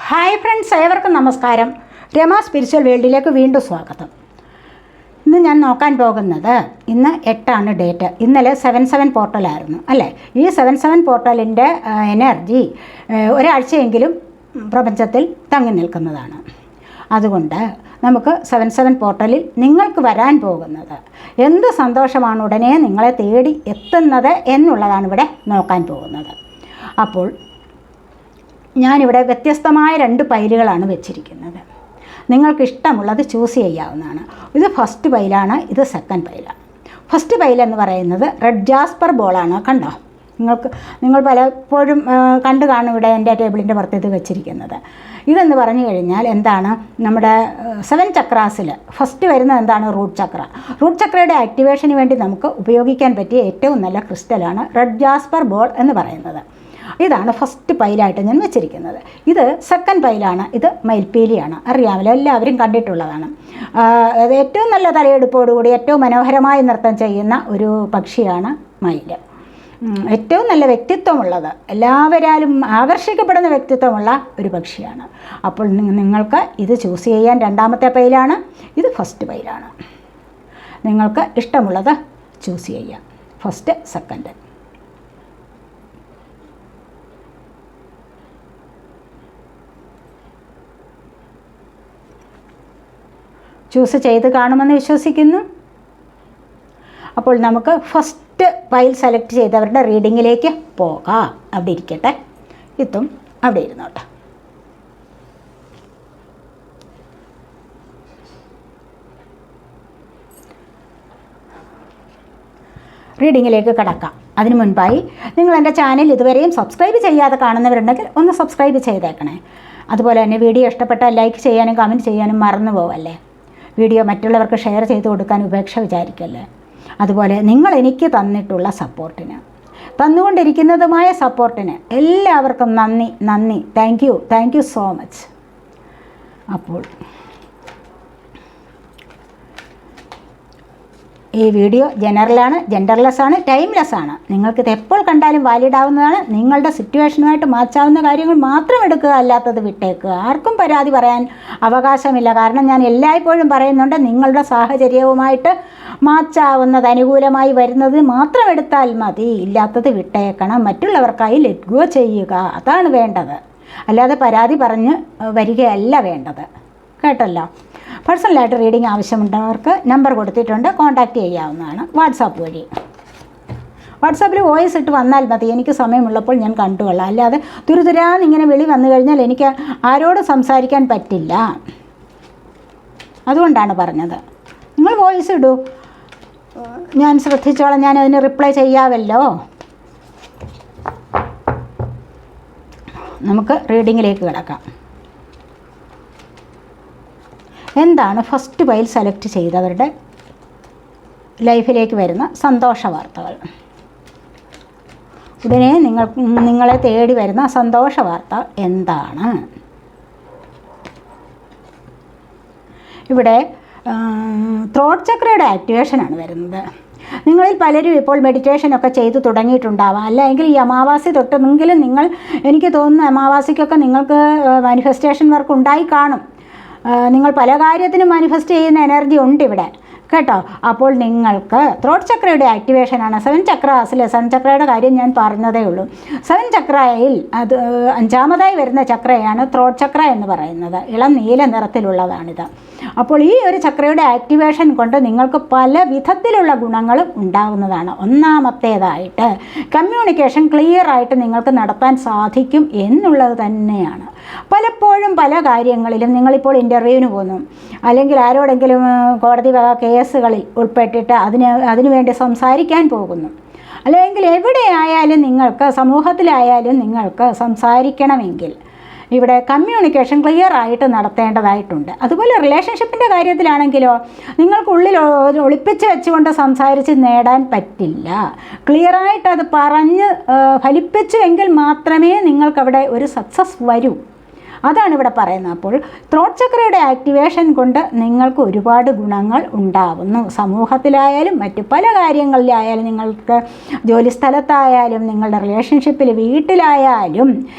Hi friends, ഏവർക്കും നമസ്കാരം. Rama spiritual വേൾഡിലേക്ക് വീണ്ടും സ്വാഗതം. ഇന്ന് ഞാൻ നോക്കാൻ പോകുന്നത്, ഇന്ന് 8 ഡേറ്റ്. ഇന്നലെ 7/7 പോർട്ടലായിരുന്നു അല്ലേ. ഈ 7/7 പോർട്ടലിൻ്റെ എനർജി ഒരാഴ്ചയെങ്കിലും പ്രപഞ്ചത്തിൽ തങ്ങി നിൽക്കുന്നതാണ്. അതുകൊണ്ട് നമുക്ക് 7/7 പോർട്ടലിൽ നിങ്ങൾക്ക് വരാൻ പോകുന്നത് എന്ത് സന്തോഷമാണ് ഉടനെ നിങ്ങളെ തേടി എത്തുന്നത് എന്നുള്ളതാണ് ഇവിടെ നോക്കാൻ പോകുന്നത്. അപ്പോൾ ഞാനിവിടെ വ്യത്യസ്തമായ 2 പൈലുകളാണ് വെച്ചിരിക്കുന്നത്. നിങ്ങൾക്ക് ഇഷ്ടമുള്ളത് ചൂസ് ചെയ്യാവുന്നതാണ്. ഇത് ഫസ്റ്റ് പൈലാണ്, ഇത് സെക്കൻഡ് പൈലാണ്. ഫസ്റ്റ് പൈലെന്ന് പറയുന്നത് റെഡ് ജാസ്പർ ബോളാണ്. കണ്ടോ, നിങ്ങൾ പലപ്പോഴും കണ്ടു കാണും ഇവിടെ എൻ്റെ ടേബിളിൻ്റെ പുറത്ത് ഇത് വെച്ചിരിക്കുന്നത്. ഇതെന്ന് പറഞ്ഞു കഴിഞ്ഞാൽ എന്താണ്, നമ്മുടെ 7 ചക്രാസിൽ ഫസ്റ്റ് വരുന്നത് എന്താണ്, റൂട്ട് ചക്ര. റൂട്ട് ചക്രയുടെ ആക്ടിവേഷന് വേണ്ടി നമുക്ക് ഉപയോഗിക്കാൻ പറ്റിയ ഏറ്റവും നല്ല ക്രിസ്റ്റലാണ് റെഡ് ജാസ്പർ ബോൾ എന്ന് പറയുന്നത്. ഇതാണ് ഫസ്റ്റ് പൈലായിട്ട് ഞാൻ വെച്ചിരിക്കുന്നത്. ഇത് സെക്കൻഡ് പൈലാണ്. ഇത് മയിൽപ്പീലിയാണ്. അറിയാമല്ലോ, എല്ലാവരും കണ്ടിട്ടുള്ളതാണ്. അത് ഏറ്റവും നല്ല തലയെടുപ്പോടുകൂടി ഏറ്റവും മനോഹരമായി നൃത്തം ചെയ്യുന്ന ഒരു പക്ഷിയാണ് മയിൽ. ഏറ്റവും നല്ല വ്യക്തിത്വമുള്ളത്, എല്ലാവരാലും ആകർഷിക്കപ്പെടുന്ന വ്യക്തിത്വമുള്ള ഒരു പക്ഷിയാണ്. അപ്പോൾ നിങ്ങൾക്ക് ഇത് ചൂസ് ചെയ്യാൻ രണ്ടാമത്തെ പൈലാണ്, ഇത് ഫസ്റ്റ് പൈലാണ്. നിങ്ങൾക്ക് ഇഷ്ടമുള്ളത് ചൂസ് ചെയ്യാം, ഫസ്റ്റ് സെക്കൻഡ്. ചൂസ് ചെയ്ത് കാണുമെന്ന് വിശ്വസിക്കുന്നു. അപ്പോൾ നമുക്ക് ഫസ്റ്റ് പൈൽ സെലക്ട് ചെയ്തവരുടെ റീഡിങ്ങിലേക്ക് പോകാം. അവിടെ ഇരിക്കട്ടെ, ഇതും അവിടെ ഇരുന്നോട്ടെ. റീഡിങ്ങിലേക്ക് കിടക്കാം. അതിനു മുൻപായി നിങ്ങൾ എൻ്റെ ചാനൽ ഇതുവരെയും സബ്സ്ക്രൈബ് ചെയ്യാതെ കാണുന്നവരുണ്ടെങ്കിൽ ഒന്ന് സബ്സ്ക്രൈബ് ചെയ്തേക്കണേ. അതുപോലെ തന്നെ വീഡിയോ ഇഷ്ടപ്പെട്ടാൽ ലൈക്ക് ചെയ്യാനും കമൻറ്റ് ചെയ്യാനും മറന്നു പോവല്ലേ. വീഡിയോ മറ്റുള്ളവർക്ക് ഷെയർ ചെയ്ത് കൊടുക്കാൻ ഉപേക്ഷ വിചാരിക്കല്ലേ. അതുപോലെ നിങ്ങൾ എനിക്ക് തന്നിട്ടുള്ള സപ്പോർട്ടിന്, തന്നുകൊണ്ടിരിക്കുന്നതുമായ സപ്പോർട്ടിന് എല്ലാവർക്കും നന്ദി. Thank you so much. അപ്പോൾ ഈ വീഡിയോ ജനറലാണ്, ജെൻഡർലെസ് ആണ്, ടൈംലെസ് ആണ്. നിങ്ങൾക്കിത് എപ്പോൾ കണ്ടാലും വാലിഡ് ആവുന്നതാണ്. നിങ്ങളുടെ സിറ്റുവേഷനുമായിട്ട് മാച്ചാവുന്ന കാര്യങ്ങൾ മാത്രം എടുക്കുക, അല്ലാത്തത് വിട്ടേക്കുക. ആർക്കും പരാതി പറയാൻ അവകാശമില്ല. കാരണം ഞാൻ എല്ലായ്പ്പോഴും പറയുന്നുണ്ട്, നിങ്ങളുടെ സാഹചര്യവുമായിട്ട് മാച്ചാവുന്നത്, അനുകൂലമായി വരുന്നത് മാത്രം എടുത്താൽ മതി, ഇല്ലാത്തത് വിട്ടേക്കണം. മറ്റുള്ളവർക്കായി ലെറ്റ് ഗോ ചെയ്യുക, അതാണ് വേണ്ടത്. അല്ലാതെ പരാതി പറഞ്ഞ് വരികയല്ല വേണ്ടത്. കേട്ടല്ലോ. പേഴ്സണലായിട്ട് റീഡിംഗ് ആവശ്യമുള്ളവർക്ക് നമ്പർ കൊടുത്തിട്ടുണ്ട്, കോൺടാക്റ്റ് ചെയ്യാവുന്നതാണ് വാട്സാപ്പ് വഴി. വാട്സാപ്പിൽ വോയിസ് ഇട്ട് വന്നാൽ മതി, എനിക്ക് സമയമുള്ളപ്പോൾ ഞാൻ കണ്ടുകൊള്ളാം. അല്ലാതെ തുരുതുരാന്നിങ്ങനെ വിളി വന്നു കഴിഞ്ഞാൽ എനിക്ക് ആരോടും സംസാരിക്കാൻ പറ്റില്ല. അതുകൊണ്ടാണ് പറഞ്ഞത്. നിങ്ങൾ വോയിസ് ഇടൂ, ഞാൻ ശ്രദ്ധിച്ചോളാം, ഞാൻ അതിന് റിപ്ലൈ ചെയ്യാമല്ലോ. നമുക്ക് റീഡിങ്ങിലേക്ക് കിടക്കാം. എന്താണ് ഫസ്റ്റ് പൈൽ സെലക്ട് ചെയ്തവരുടെ ലൈഫിലേക്ക് വരുന്ന സന്തോഷ വാർത്തകൾ? ഉടനെ നിങ്ങളെ തേടി വരുന്ന സന്തോഷ വാർത്ത എന്താണ്? ഇവിടെ ത്രോട്ട് ചക്രയുടെ ആക്ടിവേഷനാണ് വരുന്നത്. നിങ്ങളിൽ പലരും ഇപ്പോൾ മെഡിറ്റേഷനൊക്കെ ചെയ്തു തുടങ്ങിയിട്ടുണ്ടാവാം. അല്ലെങ്കിൽ ഈ അമാവാസി തൊട്ടെങ്കിലും എനിക്ക് തോന്നുന്നു അമാവാസിക്കൊക്കെ നിങ്ങൾക്ക് മാനിഫെസ്റ്റേഷൻ വർക്ക് ഉണ്ടായി കാണും. നിങ്ങൾ പല കാര്യത്തിനും മാനിഫെസ്റ്റ് ചെയ്യുന്ന എനർജി ഉണ്ട് ഇവിടെ, കേട്ടോ. അപ്പോൾ നിങ്ങൾക്ക് ത്രോട്ട് ചക്രയുടെ ആക്ടിവേഷനാണ്. 7 ചക്രാസിലെ 7 ചക്രയുടെ കാര്യം ഞാൻ പറഞ്ഞതേ ഉള്ളൂ. 7 ചക്രയിൽ അത് 5ാമതായി വരുന്ന ചക്രയാണ് ത്രോട്ട് ചക്ര എന്ന് പറയുന്നത്. ഇളം നീല നിറത്തിലുള്ളതാണിത്. അപ്പോൾ ഈ ഒരു ചക്രയുടെ ആക്ടിവേഷൻ കൊണ്ട് നിങ്ങൾക്ക് പല വിധത്തിലുള്ള ഗുണങ്ങളും ഉണ്ടാകുന്നതാണ്. ഒന്നാമത്തേതായിട്ട് കമ്മ്യൂണിക്കേഷൻ ക്ലിയർ ആയിട്ട് നിങ്ങൾക്ക് നടത്താൻ സാധിക്കും എന്നുള്ളത് തന്നെയാണ്. പലപ്പോഴും പല കാര്യങ്ങളിലും നിങ്ങളിപ്പോൾ ഇൻ്റർവ്യൂവിന് പോകുന്നു, അല്ലെങ്കിൽ ആരോടെങ്കിലും കോടതി വക കേസുകളിൽ ഉൾപ്പെട്ടിട്ട് അതിനുവേണ്ടി സംസാരിക്കാൻ പോകുന്നു, അല്ലെങ്കിൽ എവിടെയായാലും നിങ്ങൾക്ക്, സമൂഹത്തിലായാലും നിങ്ങൾക്ക് സംസാരിക്കണമെങ്കിൽ ഇവിടെ കമ്മ്യൂണിക്കേഷൻ ക്ലിയർ ആയിട്ട് നടത്തേണ്ടതായിട്ടുണ്ട്. അതുപോലെ റിലേഷൻഷിപ്പിൻ്റെ കാര്യത്തിലാണെങ്കിലോ, നിങ്ങൾക്കുള്ളിൽ ഒളിപ്പിച്ച് വെച്ചുകൊണ്ട് സംസാരിച്ച് നേടാൻ പറ്റില്ല. ക്ലിയറായിട്ട് അത് പറഞ്ഞ് ഫലിപ്പിച്ചുവെങ്കിൽ മാത്രമേ നിങ്ങൾക്കവിടെ ഒരു സക്സസ് വരൂ. അതാണ് ഇവിടെ പറയുന്നത്. അപ്പോൾ ത്രോട്ട് ചക്രയുടെ ആക്ടിവേഷൻ കൊണ്ട് നിങ്ങൾക്ക് ഒരുപാട് ഗുണങ്ങൾ ഉണ്ടാവുന്നു. സമൂഹത്തിലായാലും മറ്റു പല കാര്യങ്ങളിലായാലും, നിങ്ങൾക്ക് ജോലിസ്ഥലത്തായാലും നിങ്ങളുടെ റിലേഷൻഷിപ്പിൽ വീട്ടിലായാലും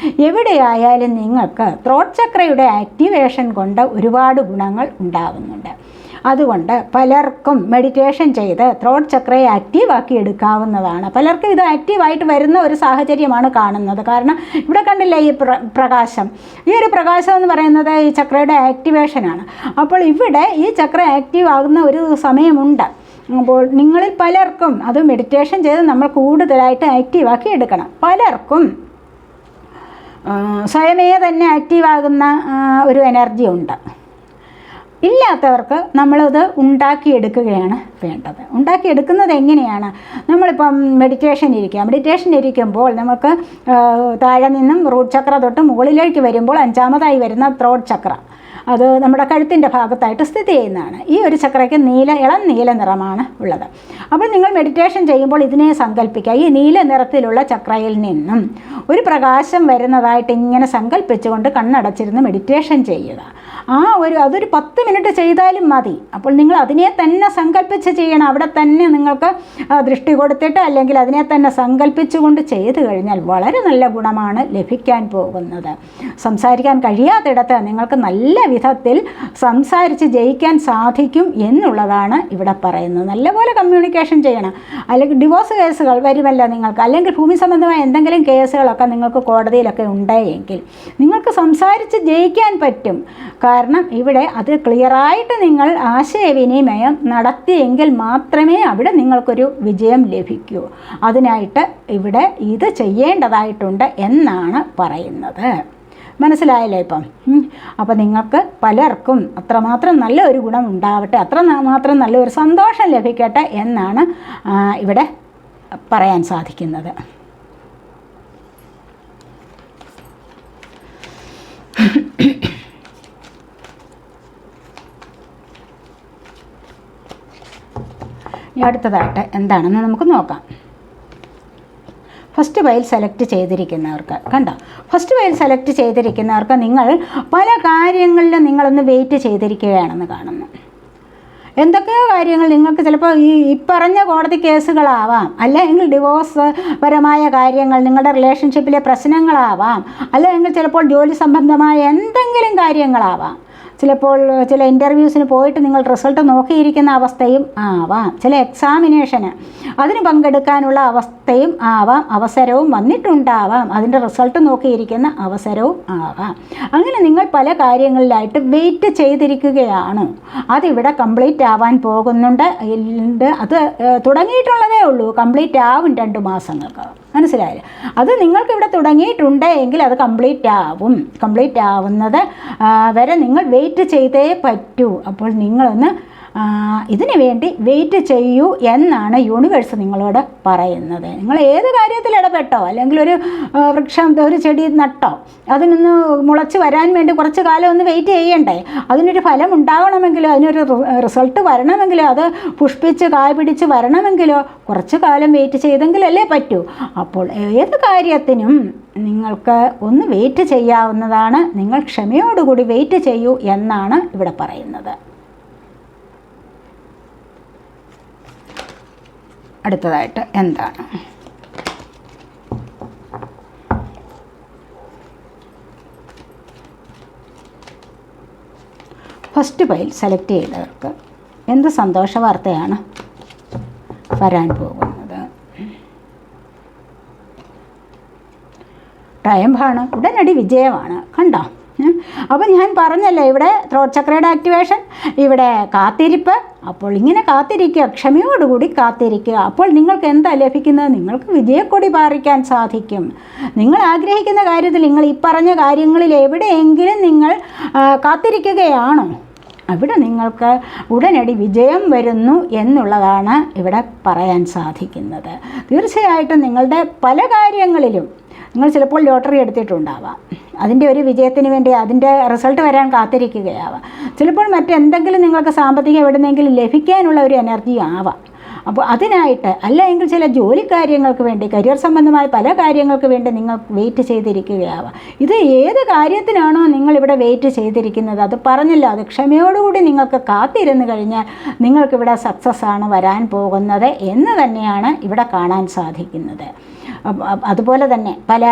എവിടെയായാലും നിങ്ങൾക്ക് ത്രോട്ട് ചക്രയുടെ ആക്ടിവേഷൻ കൊണ്ട് ഒരുപാട് ഗുണങ്ങൾ ഉണ്ടാകുന്നുണ്ട്. അതുകൊണ്ട് പലർക്കും മെഡിറ്റേഷൻ ചെയ്ത് ത്രോട്ട് ചക്രയെ ആക്റ്റീവാക്കി എടുക്കാവുന്നതാണ്. പലർക്കും ഇത് ആക്റ്റീവായിട്ട് വരുന്ന ഒരു സാഹചര്യമാണ് കാണുന്നത്. കാരണം ഇവിടെ കണ്ടില്ലേ ഈ പ്രകാശം, ഈ ഒരു പ്രകാശം എന്ന് പറയുന്നത് ഈ ചക്രയുടെ ആക്ടിവേഷനാണ്. അപ്പോൾ ഇവിടെ ഈ ചക്ര ആക്റ്റീവ് ആകുന്ന ഒരു സമയമുണ്ട്. അപ്പോൾ നിങ്ങളിൽ പലർക്കും അത് മെഡിറ്റേഷൻ ചെയ്ത് നമ്മൾ കൂടുതലായിട്ട് ആക്റ്റീവാക്കി എടുക്കണം. പലർക്കും സ്വയമേ തന്നെ ആക്റ്റീവാകുന്ന ഒരു എനർജി ഉണ്ട്. ഇല്ലാത്തവർക്ക് നമ്മളത് ഉണ്ടാക്കിയെടുക്കുകയാണ് വേണ്ടത്. ഉണ്ടാക്കിയെടുക്കുന്നത് എങ്ങനെയാണ്? നമ്മളിപ്പം മെഡിറ്റേഷൻ ഇരിക്കുമ്പോൾ നമുക്ക് താഴെ നിന്നും റൂട്ട് ചക്ര തൊട്ട് മുകളിലേക്ക് വരുമ്പോൾ 5ാമതായി വരുന്ന ത്രോട്ട് ചക്ര, അത് നമ്മുടെ കഴുത്തിൻ്റെ ഭാഗത്തായിട്ട് സ്ഥിതി ചെയ്യുന്നതാണ്. ഈ ഒരു ചക്രയ്ക്ക് ഇളം നീല നിറമാണ് ഉള്ളത്. അപ്പോൾ നിങ്ങൾ മെഡിറ്റേഷൻ ചെയ്യുമ്പോൾ ഇതിനെ സങ്കല്പിക്കുക. ഈ നീല നിറത്തിലുള്ള ചക്രയിൽ നിന്നും ഒരു പ്രകാശം വരുന്നതായിട്ട് ഇങ്ങനെ സങ്കല്പിച്ചുകൊണ്ട് കണ്ണടച്ചിരുന്ന് മെഡിറ്റേഷൻ ചെയ്യുക. അതൊരു 10 മിനിറ്റ് ചെയ്താലും മതി. അപ്പോൾ നിങ്ങൾ അതിനെ തന്നെ സങ്കല്പിച്ച് ചെയ്യണം. അവിടെ തന്നെ നിങ്ങൾക്ക് ദൃഷ്ടി കൊടുത്തിട്ട് അല്ലെങ്കിൽ അതിനെ തന്നെ സങ്കല്പിച്ചുകൊണ്ട് ചെയ്തു കഴിഞ്ഞാൽ വളരെ നല്ല ഗുണമാണ് ലഭിക്കാൻ പോകുന്നത്. സംസാരിക്കാൻ കഴിയാത്തിടത്ത് നിങ്ങൾക്ക് നല്ല വിധത്തിൽ സംസാരിച്ച് ജയിക്കാൻ സാധിക്കും എന്നുള്ളതാണ് ഇവിടെ പറയുന്നത്. നല്ലപോലെ കമ്മ്യൂണിക്കേഷൻ ചെയ്യണം. അല്ലെങ്കിൽ ഡിവോഴ്സ് കേസുകൾ വരുമല്ലോ നിങ്ങൾക്ക്, അല്ലെങ്കിൽ ഭൂമി സംബന്ധമായ എന്തെങ്കിലും കേസുകളൊക്കെ നിങ്ങൾക്ക് കോടതിയിലൊക്കെ ഉണ്ടെങ്കിൽ നിങ്ങൾക്ക് സംസാരിച്ച് ജയിക്കാൻ പറ്റും. കാരണം ഇവിടെ അത് ക്ലിയറായിട്ട് നിങ്ങൾ ആശയവിനിമയം നടത്തിയെങ്കിൽ മാത്രമേ അവിടെ നിങ്ങൾക്കൊരു വിജയം ലഭിക്കൂ. അതിനായിട്ട് ഇവിടെ ഇത് ചെയ്യേണ്ടതായിട്ടുണ്ട് എന്നാണ് പറയുന്നത്. മനസ്സിലായല്ലോ ഇപ്പം? അപ്പോൾ നിങ്ങൾക്ക് പലർക്കും അത്രമാത്രം നല്ലൊരു ഗുണം ഉണ്ടാവട്ടെ, അത്രമാത്രം നല്ലൊരു സന്തോഷം ലഭിക്കട്ടെ എന്നാണ് ഇവിടെ പറയാൻ സാധിക്കുന്നത്. അടുത്തതായിട്ട് എന്താണെന്ന് നമുക്ക് നോക്കാം. ഫസ്റ്റ് പൈൽ സെലക്ട് ചെയ്തിരിക്കുന്നവർക്ക് കണ്ടോ, ഫസ്റ്റ് പൈൽ സെലക്ട് ചെയ്തിരിക്കുന്നവർക്ക് നിങ്ങൾ പല കാര്യങ്ങളിലും നിങ്ങളൊന്ന് വെയിറ്റ് ചെയ്തിരിക്കുകയാണെന്ന് കാണുന്നു. എന്തൊക്കെയോ കാര്യങ്ങൾ നിങ്ങൾക്ക് ചിലപ്പോൾ ഈ പറഞ്ഞ കോടതി കേസുകളാവാം, അല്ലെങ്കിൽ ഡിവോഴ്സ് പരമായ കാര്യങ്ങൾ, നിങ്ങളുടെ റിലേഷൻഷിപ്പിലെ പ്രശ്നങ്ങളാവാം, അല്ലെങ്കിൽ ചിലപ്പോൾ ജോലി സംബന്ധമായ എന്തെങ്കിലും കാര്യങ്ങളാവാം. ചിലപ്പോൾ ചില ഇൻ്റർവ്യൂസിന് പോയിട്ട് നിങ്ങൾ റിസൾട്ട് നോക്കിയിരിക്കുന്ന അവസ്ഥയും ആവാം. ചില എക്സാമിനേഷന് അതിന് പങ്കെടുക്കാനുള്ള അവസ്ഥയും ആവാം, അവസരവും വന്നിട്ടുണ്ടാവാം. അതിൻ്റെ റിസൾട്ട് നോക്കിയിരിക്കുന്ന അവസരവും ആവാം. അങ്ങനെ നിങ്ങൾ പല കാര്യങ്ങളിലായിട്ട് വെയിറ്റ് ചെയ്തിരിക്കുകയാണ്. അതിവിടെ കംപ്ലീറ്റ് ആവാൻ പോകുന്നുണ്ട്. അത് തുടങ്ങിയിട്ടുള്ളതേ ഉള്ളൂ, കംപ്ലീറ്റ് ആവും 2 മാസങ്ങൾക്ക്. മനസ്സിലായില്ലേ? അത് നിങ്ങൾക്കിവിടെ തുടങ്ങിയിട്ടുണ്ട് എങ്കിൽ അത് കംപ്ലീറ്റ് ആവും. കംപ്ലീറ്റ് ആവുന്നത് വരെ നിങ്ങൾ വെയിറ്റ് ചെയ്തേ പറ്റൂ. അപ്പോൾ നിങ്ങളൊന്ന് ഇതിനു വേണ്ടി വെയിറ്റ് ചെയ്യൂ എന്നാണ് യൂണിവേഴ്സ് നിങ്ങളോട് പറയുന്നത്. നിങ്ങൾ ഏത് കാര്യത്തിൽ ഇടപെട്ടോ, അല്ലെങ്കിൽ ഒരു വൃക്ഷം, ഒരു ചെടി നട്ടോ, അതിനൊന്ന് മുളച്ച് വരാൻ വേണ്ടി കുറച്ച് കാലം ഒന്ന് വെയിറ്റ് ചെയ്യണ്ടേ? അതിനൊരു ഫലം ഉണ്ടാകണമെങ്കിലോ, അതിനൊരു റിസൾട്ട് വരണമെങ്കിലോ, അത് പുഷ്പിച്ച് കായ് പിടിച്ച് വരണമെങ്കിലോ കുറച്ച് കാലം വെയിറ്റ് ചെയ്തെങ്കിലല്ലേ പറ്റൂ. അപ്പോൾ ഏത് കാര്യത്തിനും നിങ്ങൾക്ക് ഒന്ന് വെയിറ്റ് ചെയ്യാവുന്നതാണ്. നിങ്ങൾ ക്ഷമയോടുകൂടി വെയിറ്റ് ചെയ്യൂ എന്നാണ് ഇവിടെ പറയുന്നത്. അടുത്തതായിട്ട് എന്താണ്? ഫസ്റ്റ് പൈൽ സെലക്ട് ചെയ്തവർക്ക് എന്ത് സന്തോഷ വാർത്തയാണ് വരാൻ പോകുന്നത്? ട്രയംഫാണ്, ഉടനടി വിജയമാണ്. കണ്ടോ? അപ്പോൾ ഞാൻ പറഞ്ഞല്ലോ, ഇവിടെ ത്രോട്ട് ചക്രയുടെ ആക്ടിവേഷൻ, ഇവിടെ കാത്തിരിപ്പ്. അപ്പോൾ ഇങ്ങനെ കാത്തിരിക്കുക, ക്ഷമയോടുകൂടി കാത്തിരിക്കുക. അപ്പോൾ നിങ്ങൾക്ക് എന്താ ലഭിക്കുന്നത്? നിങ്ങൾക്ക് വിജയക്കൊടി പാറിക്കാൻ സാധിക്കും. നിങ്ങൾ ആഗ്രഹിക്കുന്ന കാര്യത്തിൽ, നിങ്ങൾ ഈ പറഞ്ഞ കാര്യങ്ങളിൽ എവിടെയെങ്കിലും നിങ്ങൾ കാത്തിരിക്കുകയാണോ, അവിടെ നിങ്ങൾക്ക് ഉടനടി വിജയം വരുന്നു എന്നുള്ളതാണ് ഇവിടെ പറയാൻ സാധിക്കുന്നത്. തീർച്ചയായിട്ടും നിങ്ങളുടെ പല കാര്യങ്ങളിലും നിങ്ങൾ ചിലപ്പോൾ ലോട്ടറി എടുത്തിട്ടുണ്ടാവാം, അതിൻ്റെ ഒരു വിജയത്തിന് വേണ്ടി അതിൻ്റെ റിസൾട്ട് വരാൻ കാത്തിരിക്കുകയാവാം. ചിലപ്പോൾ മറ്റെന്തെങ്കിലും നിങ്ങൾക്ക് സാമ്പത്തികം എവിടെന്നെങ്കിലും ലഭിക്കാനുള്ള ഒരു എനർജി ആവാം. അപ്പോൾ അതിനായിട്ട് അല്ലെങ്കിൽ ചില ജോലി കാര്യങ്ങൾക്ക് വേണ്ടി, കരിയർ സംബന്ധമായ പല കാര്യങ്ങൾക്ക് വേണ്ടി നിങ്ങൾ വെയിറ്റ് ചെയ്തിരിക്കുകയാവാം. ഇത് ഏത് കാര്യത്തിനാണോ നിങ്ങളിവിടെ വെയിറ്റ് ചെയ്തിരിക്കുന്നത്, അത് പറഞ്ഞില്ല, അത് ക്ഷമയോടുകൂടി നിങ്ങൾക്ക് കാത്തിരുന്ന് കഴിഞ്ഞാൽ നിങ്ങൾക്കിവിടെ സക്സസ് ആണ് വരാൻ പോകുന്നത് എന്ന് തന്നെയാണ് ഇവിടെ കാണാൻ സാധിക്കുന്നത്. അതുപോലെ തന്നെ പല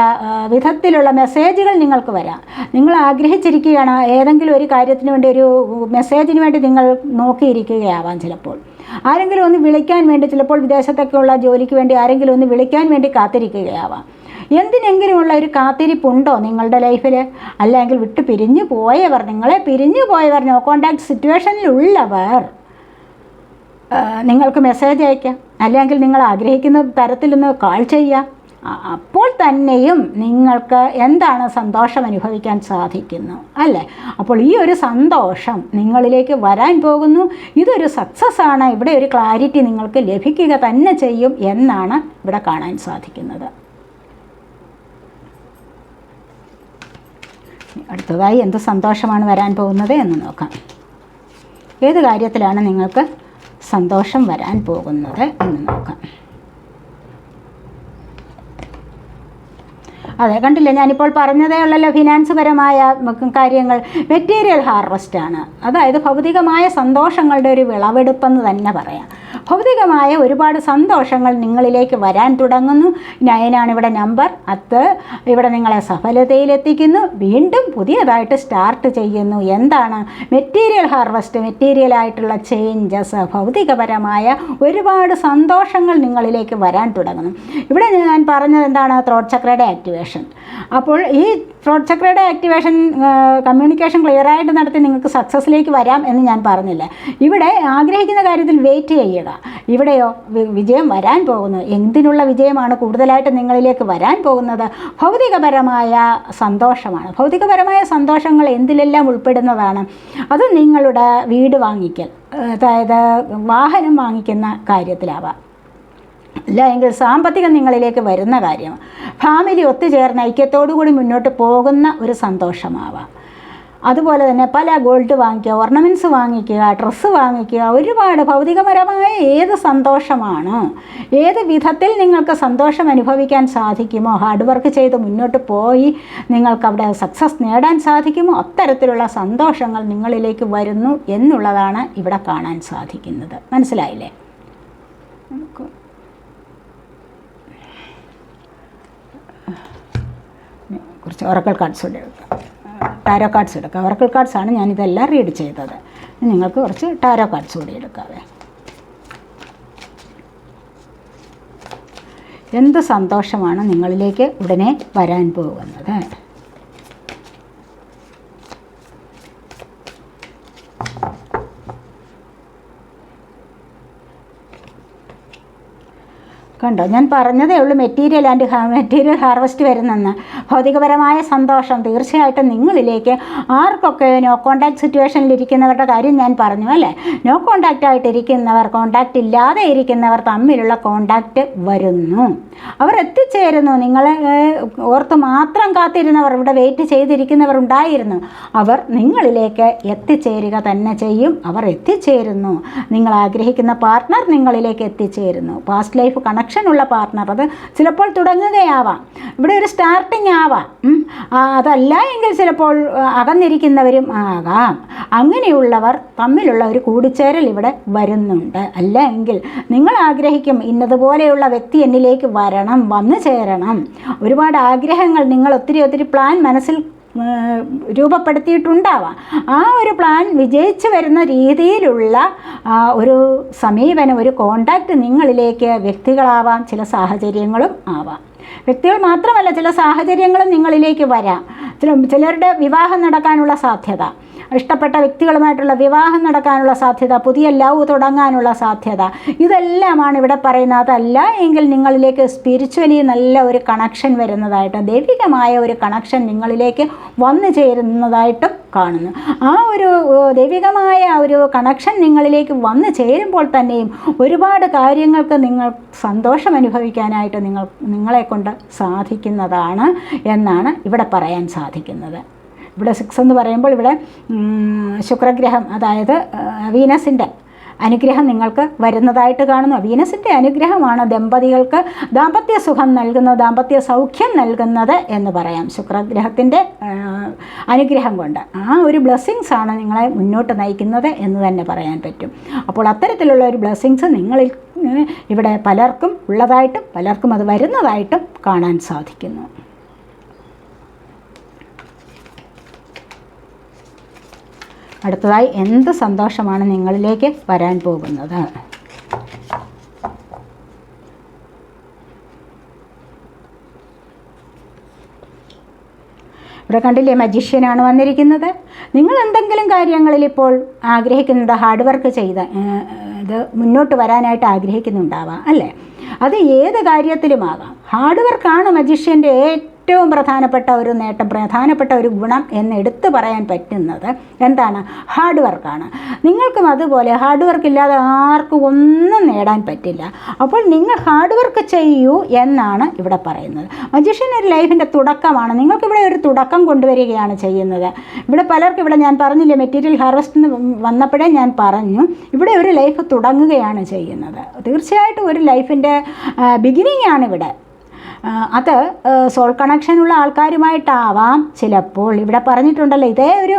വിധത്തിലുള്ള മെസ്സേജുകൾ നിങ്ങൾക്ക് വരാം. നിങ്ങൾ ആഗ്രഹിച്ചിരിക്കുകയാണ് ഏതെങ്കിലും ഒരു കാര്യത്തിന് വേണ്ടി, ഒരു മെസ്സേജിന് വേണ്ടി നിങ്ങൾ നോക്കിയിരിക്കുകയാവാം. ചിലപ്പോൾ ആരെങ്കിലും ഒന്ന് വിളിക്കാൻ വേണ്ടി, ചിലപ്പോൾ വിദേശത്തൊക്കെയുള്ള ജോലിക്ക് വേണ്ടി ആരെങ്കിലും ഒന്ന് വിളിക്കാൻ വേണ്ടി കാത്തിരിക്കുകയാവാം. എന്തിനെങ്കിലുമുള്ള ഒരു കാത്തിരിപ്പുണ്ടോ നിങ്ങളുടെ ലൈഫിൽ? അല്ലെങ്കിൽ വിട്ട് പിരിഞ്ഞു പോയവർ, നിങ്ങളെ പിരിഞ്ഞു പോയവർ, നോ കോണ്ടാക്ട് സിറ്റുവേഷനിലുള്ളവർ നിങ്ങൾക്ക് മെസ്സേജ് അയക്കാം, അല്ലെങ്കിൽ നിങ്ങൾ ആഗ്രഹിക്കുന്ന തരത്തിലൊന്ന് കാൾ ചെയ്യാം. അപ്പോൾ തന്നെയും നിങ്ങൾക്ക് എന്താണ് സന്തോഷം അനുഭവിക്കാൻ സാധിക്കുന്നു അല്ലേ? അപ്പോൾ ഈ ഒരു സന്തോഷം നിങ്ങളിലേക്ക് വരാൻ പോകുന്നു. ഇതൊരു സക്സസ് ആണ്. ഇവിടെ ഒരു ക്ലാരിറ്റി നിങ്ങൾക്ക് ലഭിക്കുക തന്നെ ചെയ്യും എന്നാണ് ഇവിടെ കാണാൻ സാധിക്കുന്നത്. അടുത്തതായി എന്ത് സന്തോഷമാണ് വരാൻ പോകുന്നത് എന്ന് നോക്കാം. ഏത് കാര്യത്തിലാണ് നിങ്ങൾക്ക് സന്തോഷം വരാൻ പോകുന്നത് എന്ന് നോക്കാം. അതെ, കണ്ടില്ലേ, ഞാനിപ്പോൾ പറഞ്ഞതേ ഉള്ളല്ലോ, ഫിനാൻസ് പരമായ കാര്യങ്ങൾ. മെറ്റീരിയൽ ഹാർവസ്റ്റാണ്, അതായത് ഭൗതികമായ സന്തോഷങ്ങളുടെ ഒരു വിളവെടുപ്പെന്ന് തന്നെ പറയാം. ഭൗതികമായ ഒരുപാട് സന്തോഷങ്ങൾ നിങ്ങളിലേക്ക് വരാൻ തുടങ്ങുന്നു. 9 ഇവിടെ നമ്പർ. അത് ഇവിടെ നിങ്ങളെ സഫലതയിലെത്തിക്കുന്നു. വീണ്ടും പുതിയതായിട്ട് സ്റ്റാർട്ട് ചെയ്യുന്നു. എന്താണ് മെറ്റീരിയൽ ഹാർവസ്റ്റ്? മെറ്റീരിയലായിട്ടുള്ള ചേഞ്ചസ്, ഭൗതികപരമായ ഒരുപാട് സന്തോഷങ്ങൾ നിങ്ങളിലേക്ക് വരാൻ തുടങ്ങുന്നു. ഇവിടെ ഞാൻ പറഞ്ഞത് എന്താണ്? ത്രോട്ട് ചക്രയുടെ ആക്ടിവേഷൻ. അപ്പോൾ ഈ ത്രോട്ട് ചക്രയുടെ ആക്ടിവേഷൻ, കമ്മ്യൂണിക്കേഷൻ ക്ലിയറായിട്ട് നടത്തി നിങ്ങൾക്ക് സക്സസ്സിലേക്ക് വരാം എന്ന് ഞാൻ പറഞ്ഞില്ല. ഇവിടെ ആഗ്രഹിക്കുന്ന കാര്യത്തിൽ വെയിറ്റ് ചെയ്യുക. ഇവിടെയോ വിജയം വരാൻ പോകുന്നു. എന്തിനുള്ള വിജയമാണ് കൂടുതലായിട്ട് നിങ്ങളിലേക്ക് വരാൻ പോകുന്നത്? ഭൗതികപരമായ സന്തോഷമാണ്. ഭൗതികപരമായ സന്തോഷങ്ങൾ എന്തിലെല്ലാം ഉൾപ്പെടുന്നതാണ്? അത് നിങ്ങളുടെ വീട് വാങ്ങിക്കൽ, അതായത് വാഹനം വാങ്ങിക്കുന്ന കാര്യത്തിലാവാം, അല്ല എങ്കിൽ സാമ്പത്തികം നിങ്ങളിലേക്ക് വരുന്ന കാര്യം, ഫാമിലി ഒത്തുചേർന്ന് ഐക്യത്തോടു കൂടി മുന്നോട്ട് പോകുന്ന ഒരു സന്തോഷമാവാം. അതുപോലെ തന്നെ പല ഗോൾഡ് വാങ്ങിക്കുക, ഓർണമെൻറ്റ്സ് വാങ്ങിക്കുക, ഡ്രസ്സ് വാങ്ങിക്കുക, ഒരുപാട് ഭൗതികപരമായ ഏത് സന്തോഷമാണ്, ഏത് വിധത്തിൽ നിങ്ങൾക്ക് സന്തോഷം അനുഭവിക്കാൻ സാധിക്കുമോ, ഹാർഡ് വർക്ക് ചെയ്ത് മുന്നോട്ട് പോയി നിങ്ങൾക്കവിടെ സക്സസ് നേടാൻ സാധിക്കുമോ, അത്തരത്തിലുള്ള സന്തോഷങ്ങൾ നിങ്ങളിലേക്ക് വരുന്നു എന്നുള്ളതാണ് ഇവിടെ കാണാൻ സാധിക്കുന്നത്. മനസ്സിലായില്ലേ? കുറച്ച് ഒറക്കിൾ കാർഡ്സ് കൂടി എടുക്കാം, ടാരോ കാർഡ്സ് എടുക്കാം. ഒറക്കിൾ കാർഡ്സാണ് ഞാനിതെല്ലാം റീഡ് ചെയ്തത്. നിങ്ങൾക്ക് കുറച്ച് ടാരോ കാർഡ്സ് കൂടി എടുക്കാവേ. എന്ത് സന്തോഷമാണ് നിങ്ങളിലേക്ക് ഉടനെ വരാൻ പോകുന്നത്? കണ്ടോ, ഞാൻ പറഞ്ഞതേ ഉള്ളൂ മെറ്റീരിയൽ ഹാർവസ്റ്റ് വരുന്നെന്ന്. ഭൗതികപരമായ സന്തോഷം തീർച്ചയായിട്ടും നിങ്ങളിലേക്ക്. ആർക്കൊക്കെ നോ കോണ്ടാക്ട് സിറ്റുവേഷനിലിരിക്കുന്നവരുടെ കാര്യം ഞാൻ പറഞ്ഞു അല്ലേ? നോ കോണ്ടാക്റ്റ് ആയിട്ടിരിക്കുന്നവർ, കോണ്ടാക്റ്റ് ഇല്ലാതെ ഇരിക്കുന്നവർ തമ്മിലുള്ള കോണ്ടാക്റ്റ് വരുന്നു, അവർ എത്തിച്ചേരുന്നു. നിങ്ങളെ ഓർത്ത് മാത്രം കാത്തിരുന്നവർ, ഇവിടെ വെയിറ്റ് ചെയ്തിരിക്കുന്നവർ ഉണ്ടായിരുന്നു, അവർ നിങ്ങളിലേക്ക് എത്തിച്ചേരുക തന്നെ ചെയ്യും. അവർ എത്തിച്ചേരുന്നു. നിങ്ങൾ ആഗ്രഹിക്കുന്ന പാർട്ട്ണർ നിങ്ങളിലേക്ക് എത്തിച്ചേരുന്നു. പാസ്റ്റ് ലൈഫ് കണക്ഷൻ ഉള്ള പാർട്ട്ണർ, അത് ചിലപ്പോൾ തുടങ്ങുകയാവാം, ഇവിടെ ഒരു സ്റ്റാർട്ടിങ് ആവാം. അതല്ല എങ്കിൽ ചിലപ്പോൾ അകന്നിരിക്കുന്നവരും ആകാം. അങ്ങനെയുള്ളവർ തമ്മിലുള്ള ഒരു കൂടിച്ചേരൽ ഇവിടെ വരുന്നുണ്ട്. അല്ല എങ്കിൽ നിങ്ങൾ ആഗ്രഹിക്കും ഇന്നതുപോലെയുള്ള വ്യക്തി എന്നിലേക്ക് വരണം, വന്നു ചേരണം. ഒരുപാട് ആഗ്രഹങ്ങൾ, നിങ്ങൾ ഒത്തിരി പ്ലാൻ മനസ്സിൽ രൂപപ്പെടുത്തിയിട്ടുണ്ടാവാം. ആ ഒരു പ്ലാൻ വിജയിച്ചു വരുന്ന രീതിയിലുള്ള ഒരു സമീപനം, ഒരു കോണ്ടാക്റ്റ് നിങ്ങളിലേക്ക് വ്യക്തികളാവാം, ചില സാഹചര്യങ്ങളും ആവാം. വ്യക്തികൾ മാത്രമല്ല, ചില സാഹചര്യങ്ങളും നിങ്ങളിലേക്ക് വരാം. ചിലരുടെ വിവാഹം നടക്കാനുള്ള സാധ്യത, ഇഷ്ടപ്പെട്ട വ്യക്തികളുമായിട്ടുള്ള വിവാഹം നടക്കാനുള്ള സാധ്യത, പുതിയ ലവ് തുടങ്ങാനുള്ള സാധ്യത, ഇതെല്ലാമാണ് ഇവിടെ പറയുന്നത്. അതല്ല എങ്കിൽ നിങ്ങളിലേക്ക് സ്പിരിച്വലി നല്ല ഒരു കണക്ഷൻ വരുന്നതായിട്ട്, ദൈവികമായ ഒരു കണക്ഷൻ നിങ്ങളിലേക്ക് വന്നു ചേരുന്നതായിട്ടും കാണുന്നു. ആ ഒരു ദൈവികമായ ഒരു കണക്ഷൻ നിങ്ങളിലേക്ക് വന്നു ചേരുമ്പോൾ തന്നെയും ഒരുപാട് കാര്യങ്ങൾക്ക് നിങ്ങൾ സന്തോഷം അനുഭവിക്കാനായിട്ട് നിങ്ങളെ കൊണ്ട് സാധിക്കുന്നതാണ് എന്നാണ് ഇവിടെ പറയാൻ സാധിക്കുന്നത്. ഇവിടെ 6 എന്ന് പറയുമ്പോൾ ഇവിടെ ശുക്രഗ്രഹം, അതായത് വീനസിൻ്റെ അനുഗ്രഹം നിങ്ങൾക്ക് വരുന്നതായിട്ട് കാണുന്നു. വീനസിൻ്റെ അനുഗ്രഹമാണ് ദമ്പതികൾക്ക് ദാമ്പത്യ സുഖം നൽകുന്നത്, ദാമ്പത്യ സൗഖ്യം നൽകുന്നത് എന്ന് പറയാം. ശുക്രഗ്രഹത്തിൻ്റെ അനുഗ്രഹം കൊണ്ട് ആ ഒരു ബ്ലെസ്സിങ്സ് ആണ് നിങ്ങളെ മുന്നോട്ട് നയിക്കുന്നത് എന്ന് തന്നെ പറയാൻ പറ്റും. അപ്പോൾ അത്തരത്തിലുള്ള ഒരു ബ്ലെസ്സിങ്സ് നിങ്ങളിൽ ഇവിടെ പലർക്കും ഉള്ളതായിട്ടും പലർക്കും അത് വരുന്നതായിട്ടും കാണാൻ സാധിക്കുന്നു. അടുത്തതായി എന്ത് സന്തോഷമാണ് നിങ്ങളിലേക്ക് വരാൻ പോകുന്നത്? ഇവിടെ കണ്ടില്ലേ, മജീഷ്യനാണ് വന്നിരിക്കുന്നത്. നിങ്ങൾ എന്തെങ്കിലും കാര്യങ്ങളിൽ ഇപ്പോൾ ആഗ്രഹിക്കുന്നുണ്ട്, ഹാർഡ് വർക്ക് ചെയ്ത് ഇത് മുന്നോട്ട് വരാനായിട്ട് ആഗ്രഹിക്കുന്നുണ്ടാവാം അല്ലേ? അത് ഏത് കാര്യത്തിലുമാകാം. ഹാർഡ് വർക്കാണ് മജീഷ്യൻ്റെ ഏറ്റവും പ്രധാനപ്പെട്ട ഒരു നേട്ടം, പ്രധാനപ്പെട്ട ഒരു ഗുണം എന്ന് എടുത്തു പറയാൻ പറ്റുന്നത് എന്താണ്? ഹാർഡ് വർക്കാണ്. നിങ്ങൾക്കും അതുപോലെ ഹാർഡ് വർക്ക് ഇല്ലാതെ ആർക്കും ഒന്നും നേടാൻ പറ്റില്ല. അപ്പോൾ നിങ്ങൾ ഹാർഡ് വർക്ക് ചെയ്യൂ എന്നാണ് ഇവിടെ പറയുന്നത്. മജീഷ്യൻ ഒരു ലൈഫിൻ്റെ തുടക്കമാണ്. നിങ്ങൾക്കിവിടെ ഒരു തുടക്കം കൊണ്ടുവരികയാണ് ചെയ്യുന്നത്. ഇവിടെ പലർക്കും, ഇവിടെ ഞാൻ പറഞ്ഞില്ലേ, മെറ്റീരിയൽ ഹാർവസ്റ്റിന് വന്നപ്പോഴേ ഞാൻ പറഞ്ഞു, ഇവിടെ ഒരു ലൈഫ് തുടങ്ങുകയാണ് ചെയ്യുന്നത്. തീർച്ചയായിട്ടും ഒരു ലൈഫിൻ്റെ ബിഗിനിങ് ആണ് ഇവിടെ. അത് സോൾ കണക്ഷനുള്ള ആൾക്കാരുമായിട്ടാവാം ചിലപ്പോൾ. ഇവിടെ പറഞ്ഞിട്ടുണ്ടല്ലോ, ഇതേ ഒരു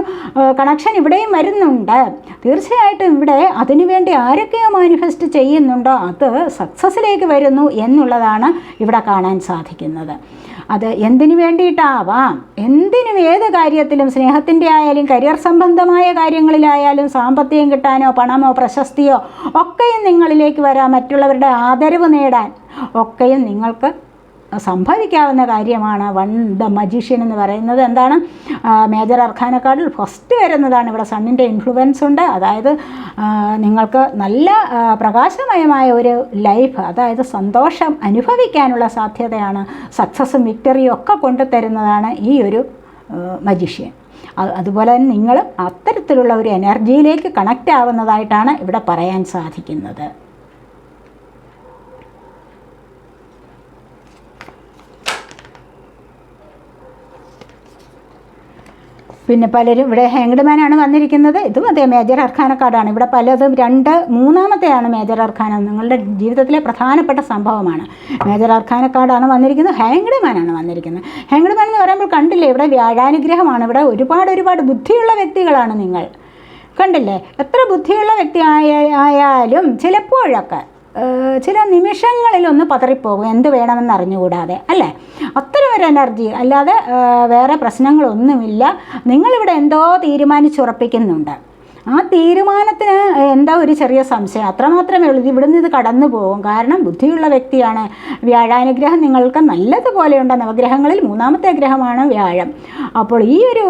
കണക്ഷൻ ഇവിടെയും വരുന്നുണ്ട്. തീർച്ചയായിട്ടും ഇവിടെ അതിനുവേണ്ടി ആരൊക്കെയോ മാനിഫെസ്റ്റ് ചെയ്യുന്നുണ്ടോ അത് സക്സസ്സിലേക്ക് വരുന്നു എന്നുള്ളതാണ് ഇവിടെ കാണാൻ സാധിക്കുന്നത്. അത് എന്തിനു വേണ്ടിയിട്ടാവാം, എന്തിനും ഏത് കാര്യത്തിലും, സ്നേഹത്തിൻ്റെ ആയാലും കരിയർ സംബന്ധമായ കാര്യങ്ങളിലായാലും, സാമ്പത്തികം കിട്ടാനോ പണമോ പ്രശസ്തിയോ ഒക്കെയും നിങ്ങളിലേക്ക് വരാം. മറ്റുള്ളവരുടെ ആദരവ് നേടാൻ ഒക്കെയും നിങ്ങൾക്ക് സംഭവിക്കാവുന്ന കാര്യമാണ്. ദ മജീഷ്യൻ എന്ന് പറയുന്നത് എന്താണ്? മേജർ അർക്കാനക്കാർഡിൽ ഫസ്റ്റ് വരുന്നതാണ്. ഇവിടെ സണ്ണിൻ്റെ ഇൻഫ്ലുവൻസ് ഉണ്ട്. അതായത് നിങ്ങൾക്ക് നല്ല പ്രകാശമയമായ ഒരു ലൈഫ്, അതായത് സന്തോഷം അനുഭവിക്കാനുള്ള സാധ്യതയാണ്, സക്സസ്സും വിക്ടറിയും ഒക്കെ കൊണ്ടുതരുന്നതാണ് ഈ ഒരു മജീഷ്യൻ. അതുപോലെ തന്നെ നിങ്ങൾ അത്തരത്തിലുള്ള ഒരു എനർജിയിലേക്ക് കണക്റ്റ് ആവുന്നതായിട്ടാണ് ഇവിടെ പറയാൻ സാധിക്കുന്നത്. പിന്നെ പലരും ഇവിടെ ഹാങ്ഡ് മാനാണ് വന്നിരിക്കുന്നത്. ഇതും അതേ മേജർ അർക്കാന കാർഡാണ്. ഇവിടെ പലതും മൂന്നാമത്തെയാണ് മേജർ അർക്കാന. നിങ്ങളുടെ ജീവിതത്തിലെ പ്രധാനപ്പെട്ട സംഭവമാണ്. മേജർ അർക്കാന കാർഡാണ് വന്നിരിക്കുന്നത്. ഹാങ്ഡ് മാനാണ് വന്നിരിക്കുന്നത്. ഹാങ്ഡ് മാൻ എന്ന് പറയുമ്പോൾ കണ്ടില്ലേ, ഇവിടെ വ്യാഴാനുഗ്രഹമാണ്. ഇവിടെ ഒരുപാട് ബുദ്ധിയുള്ള വ്യക്തികളാണ് നിങ്ങൾ. കണ്ടില്ലേ, എത്ര ബുദ്ധിയുള്ള വ്യക്തി ആയാലും ചിലപ്പോഴൊക്കെ ചില നിമിഷങ്ങളിലൊന്ന് പതറിപ്പോകും, എന്ത് വേണമെന്ന് അറിഞ്ഞുകൂടാതെ അല്ലേ? അത്തരം ഒരു എനർജി, അല്ലാതെ വേറെ പ്രശ്നങ്ങളൊന്നുമില്ല. നിങ്ങളിവിടെ എന്തോ തീരുമാനിച്ചുറപ്പിക്കുന്നുണ്ട്. ആ തീരുമാനത്തിന് എന്താ ഒരു ചെറിയ സംശയം, അത്രമാത്രമേ ഉള്ളൂ. ഇവിടുന്ന് ഇത് കടന്നു പോകും. കാരണം ബുദ്ധിയുള്ള വ്യക്തിയാണ്. വ്യാഴാനുഗ്രഹം നിങ്ങൾക്ക് നല്ലതുപോലെയുണ്ട്. നവഗ്രഹങ്ങളിൽ മൂന്നാമത്തെ ഗ്രഹമാണ് വ്യാഴം. അപ്പോൾ ഈ ഒരു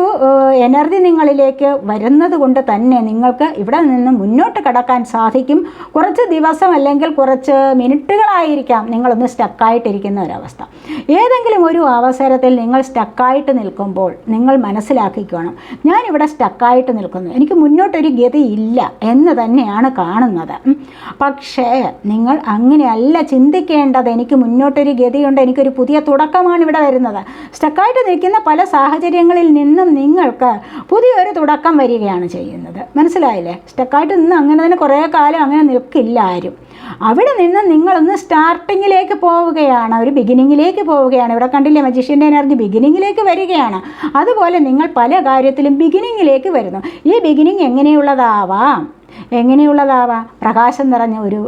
എനർജി നിങ്ങളിലേക്ക് വരുന്നത് കൊണ്ട് തന്നെ നിങ്ങൾക്ക് ഇവിടെ നിന്ന് മുന്നോട്ട് കടക്കാൻ സാധിക്കും. കുറച്ച് ദിവസം അല്ലെങ്കിൽ കുറച്ച് മിനിറ്റുകളായിരിക്കാം നിങ്ങളൊന്ന് സ്റ്റക്കായിട്ടിരിക്കുന്ന ഒരവസ്ഥ. ഏതെങ്കിലും ഒരു അവസരത്തിൽ നിങ്ങൾ സ്റ്റക്കായിട്ട് നിൽക്കുമ്പോൾ നിങ്ങൾ മനസ്സിലാക്കിക്കണം, ഞാനിവിടെ സ്റ്റക്കായിട്ട് നിൽക്കുന്നു, എനിക്ക് മുന്നോട്ട് ഒരു ഗതിയില്ല എന്ന് തന്നെയാണ് കാണുന്നത്. പക്ഷേ നിങ്ങൾ അങ്ങനെയല്ല ചിന്തിക്കേണ്ടത്. എനിക്ക് മുന്നോട്ടൊരു ഗതിയുണ്ട്, എനിക്കൊരു പുതിയ തുടക്കമാണ് ഇവിടെ വരുന്നത്. സ്റ്റക്കായിട്ട് നിൽക്കുന്ന പല സാഹചര്യങ്ങളിൽ നിന്നും നിങ്ങൾക്ക് പുതിയൊരു തുടക്കം വരികയാണ് ചെയ്യുന്നത്. മനസ്സിലായില്ലേ? സ്റ്റക്കായിട്ട് നിന്ന് അങ്ങനെ തന്നെ കുറേ കാലം അങ്ങനെ നിൽക്കില്ല ആരും. അവിടെ നിന്ന് നിങ്ങളൊന്ന് സ്റ്റാർട്ടിങ്ങിലേക്ക് പോവുകയാണ്, ഒരു ബിഗിനിങ്ങിലേക്ക് പോവുകയാണ്. ഇവിടെ കണ്ടില്ലേ, മജീഷ്യൻ്റെ എനർജി ബിഗിനിങ്ങിലേക്ക് വരികയാണ്. അതുപോലെ നിങ്ങൾ പല കാര്യത്തിലും ബിഗിനിങ്ങിലേക്ക് വരുന്നു. ഈ ബിഗിനിങ് എങ്ങനെയുള്ളതാവാം? പ്രകാശം നിറഞ്ഞ ഒരു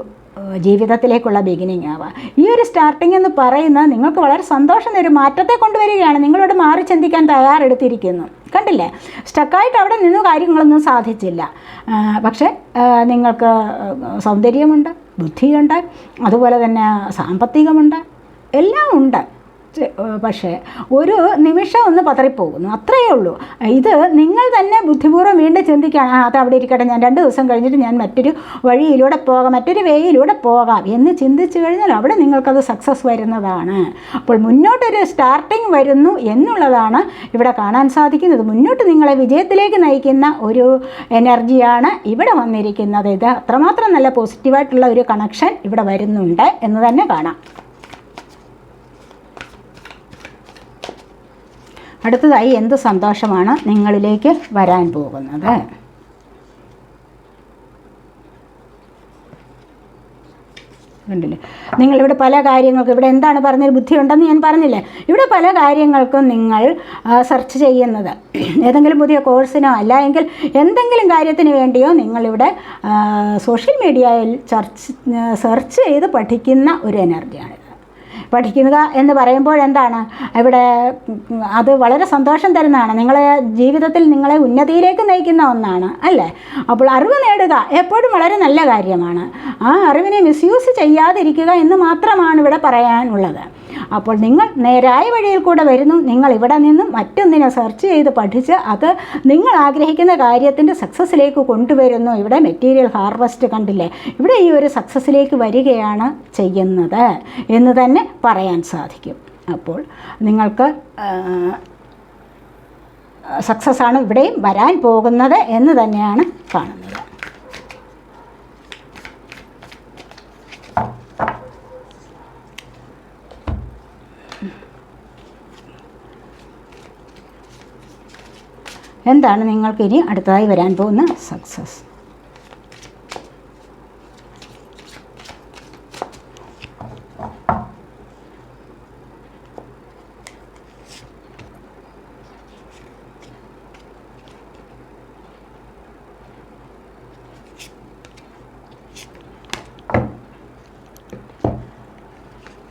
ജീവിതത്തിലേക്കുള്ള ബിഗിനിങ് ആവാം. ഈ ഒരു സ്റ്റാർട്ടിങ് എന്ന് പറയുന്നത് നിങ്ങൾക്ക് വളരെ സന്തോഷം, ഒരു മാറ്റത്തെ കൊണ്ടുവരികയാണ്. നിങ്ങളോട് മാറി ചിന്തിക്കാൻ തയ്യാറെടുത്തിരിക്കുന്നു. കണ്ടില്ലേ, സ്റ്റക്കായിട്ട് അവിടെ നിന്ന് കാര്യങ്ങളൊന്നും സാധിച്ചില്ല. പക്ഷേ നിങ്ങൾക്ക് സൗന്ദര്യമുണ്ട്, ബുദ്ധിയുണ്ട്, അതുപോലെ തന്നെ സാമ്പത്തികമുണ്ട്, എല്ലാം ഉണ്ട്. പക്ഷേ ഒരു നിമിഷം ഒന്ന് പതറിപ്പോകുന്നു, അത്രയേ ഉള്ളൂ. ഇത് നിങ്ങൾ തന്നെ ബുദ്ധിപൂർവ്വം വീണ്ടും ചിന്തിക്കുകയാണ്, അത് അവിടെ ഇരിക്കട്ടെ, ഞാൻ 2 ദിവസം കഴിഞ്ഞിട്ട് ഞാൻ മറ്റൊരു വഴിയിലൂടെ പോകാം, മറ്റൊരു വേയിലൂടെ പോകാം എന്ന് ചിന്തിച്ചു കഴിഞ്ഞാൽ അവിടെ നിങ്ങൾക്കത് സക്സസ് വരുന്നതാണ്. അപ്പോൾ മുന്നോട്ടൊരു സ്റ്റാർട്ടിങ് വരുന്നു എന്നുള്ളതാണ് ഇവിടെ കാണാൻ സാധിക്കുന്നത്. മുന്നോട്ട് നിങ്ങളെ വിജയത്തിലേക്ക് നയിക്കുന്ന ഒരു എനർജിയാണ് ഇവിടെ വന്നിരിക്കുന്നത്. ഇത് അത്രമാത്രം നല്ല പോസിറ്റീവായിട്ടുള്ള ഒരു കണക്ഷൻ ഇവിടെ വരുന്നുണ്ട് എന്ന് തന്നെ കാണാം. അടുത്തതായി എന്ത് സന്തോഷമാണ് നിങ്ങളിലേക്ക് വരാൻ പോകുന്നത്? കണ്ടില്ലേ? നിങ്ങളിവിടെ പല കാര്യങ്ങൾക്കും, ഇവിടെ എന്താണ് പറഞ്ഞൊരു ബുദ്ധിയുണ്ടെന്ന് ഞാൻ പറഞ്ഞില്ലേ, ഇവിടെ പല കാര്യങ്ങൾക്കും നിങ്ങൾ സെർച്ച് ചെയ്യുന്നത് ഏതെങ്കിലും പുതിയ കോഴ്സിനോ അല്ല എങ്കിൽ എന്തെങ്കിലും കാര്യത്തിന് വേണ്ടിയോ നിങ്ങളിവിടെ സോഷ്യൽ മീഡിയയിൽ സെർച്ച് ചെയ്ത് പഠിക്കുന്ന ഒരു എനർജിയാണ്. പഠിക്കുക എന്ന് പറയുമ്പോൾ എന്താണ് ഇവിടെ അത് വളരെ സന്തോഷം തരുന്നതാണ്, നിങ്ങളെ ജീവിതത്തിൽ നിങ്ങളെ ഉന്നതിയിലേക്ക് നയിക്കുന്ന ഒന്നാണ് അല്ലേ? അപ്പോൾ അറിവ് നേടുക എപ്പോഴും വളരെ നല്ല കാര്യമാണ്. ആ അറിവിനെ മിസ്യൂസ് ചെയ്യാതിരിക്കുക എന്ന് മാത്രമാണ് ഇവിടെ പറയാനുള്ളത്. അപ്പോൾ നിങ്ങൾ നേരായ വഴിയിൽ കൂടെ വരുന്നു, നിങ്ങൾ ഇവിടെ നിന്നും മറ്റൊന്നിനെ സെർച്ച് ചെയ്ത് പഠിച്ച് അത് നിങ്ങൾ ആഗ്രഹിക്കുന്ന കാര്യത്തിൻ്റെ സക്സസ്സിലേക്ക് കൊണ്ടുവരുന്നു. ഇവിടെ മെറ്റീരിയൽ ഹാർവസ്റ്റ് കണ്ടില്ലേ, ഇവിടെ ഈ ഒരു സക്സസ്സിലേക്ക് വരികയാണ് ചെയ്യുന്നത് എന്ന് തന്നെ പറയാൻ സാധിക്കും. അപ്പോൾ നിങ്ങൾക്ക് സക്സസ്സാണ് ഇവിടെയും വരാൻ പോകുന്നത് എന്ന് തന്നെയാണ് കാണുന്നത്. എന്താണ് നിങ്ങൾക്കിനി അടുത്തതായി വരാൻ പോകുന്ന സക്സസ്?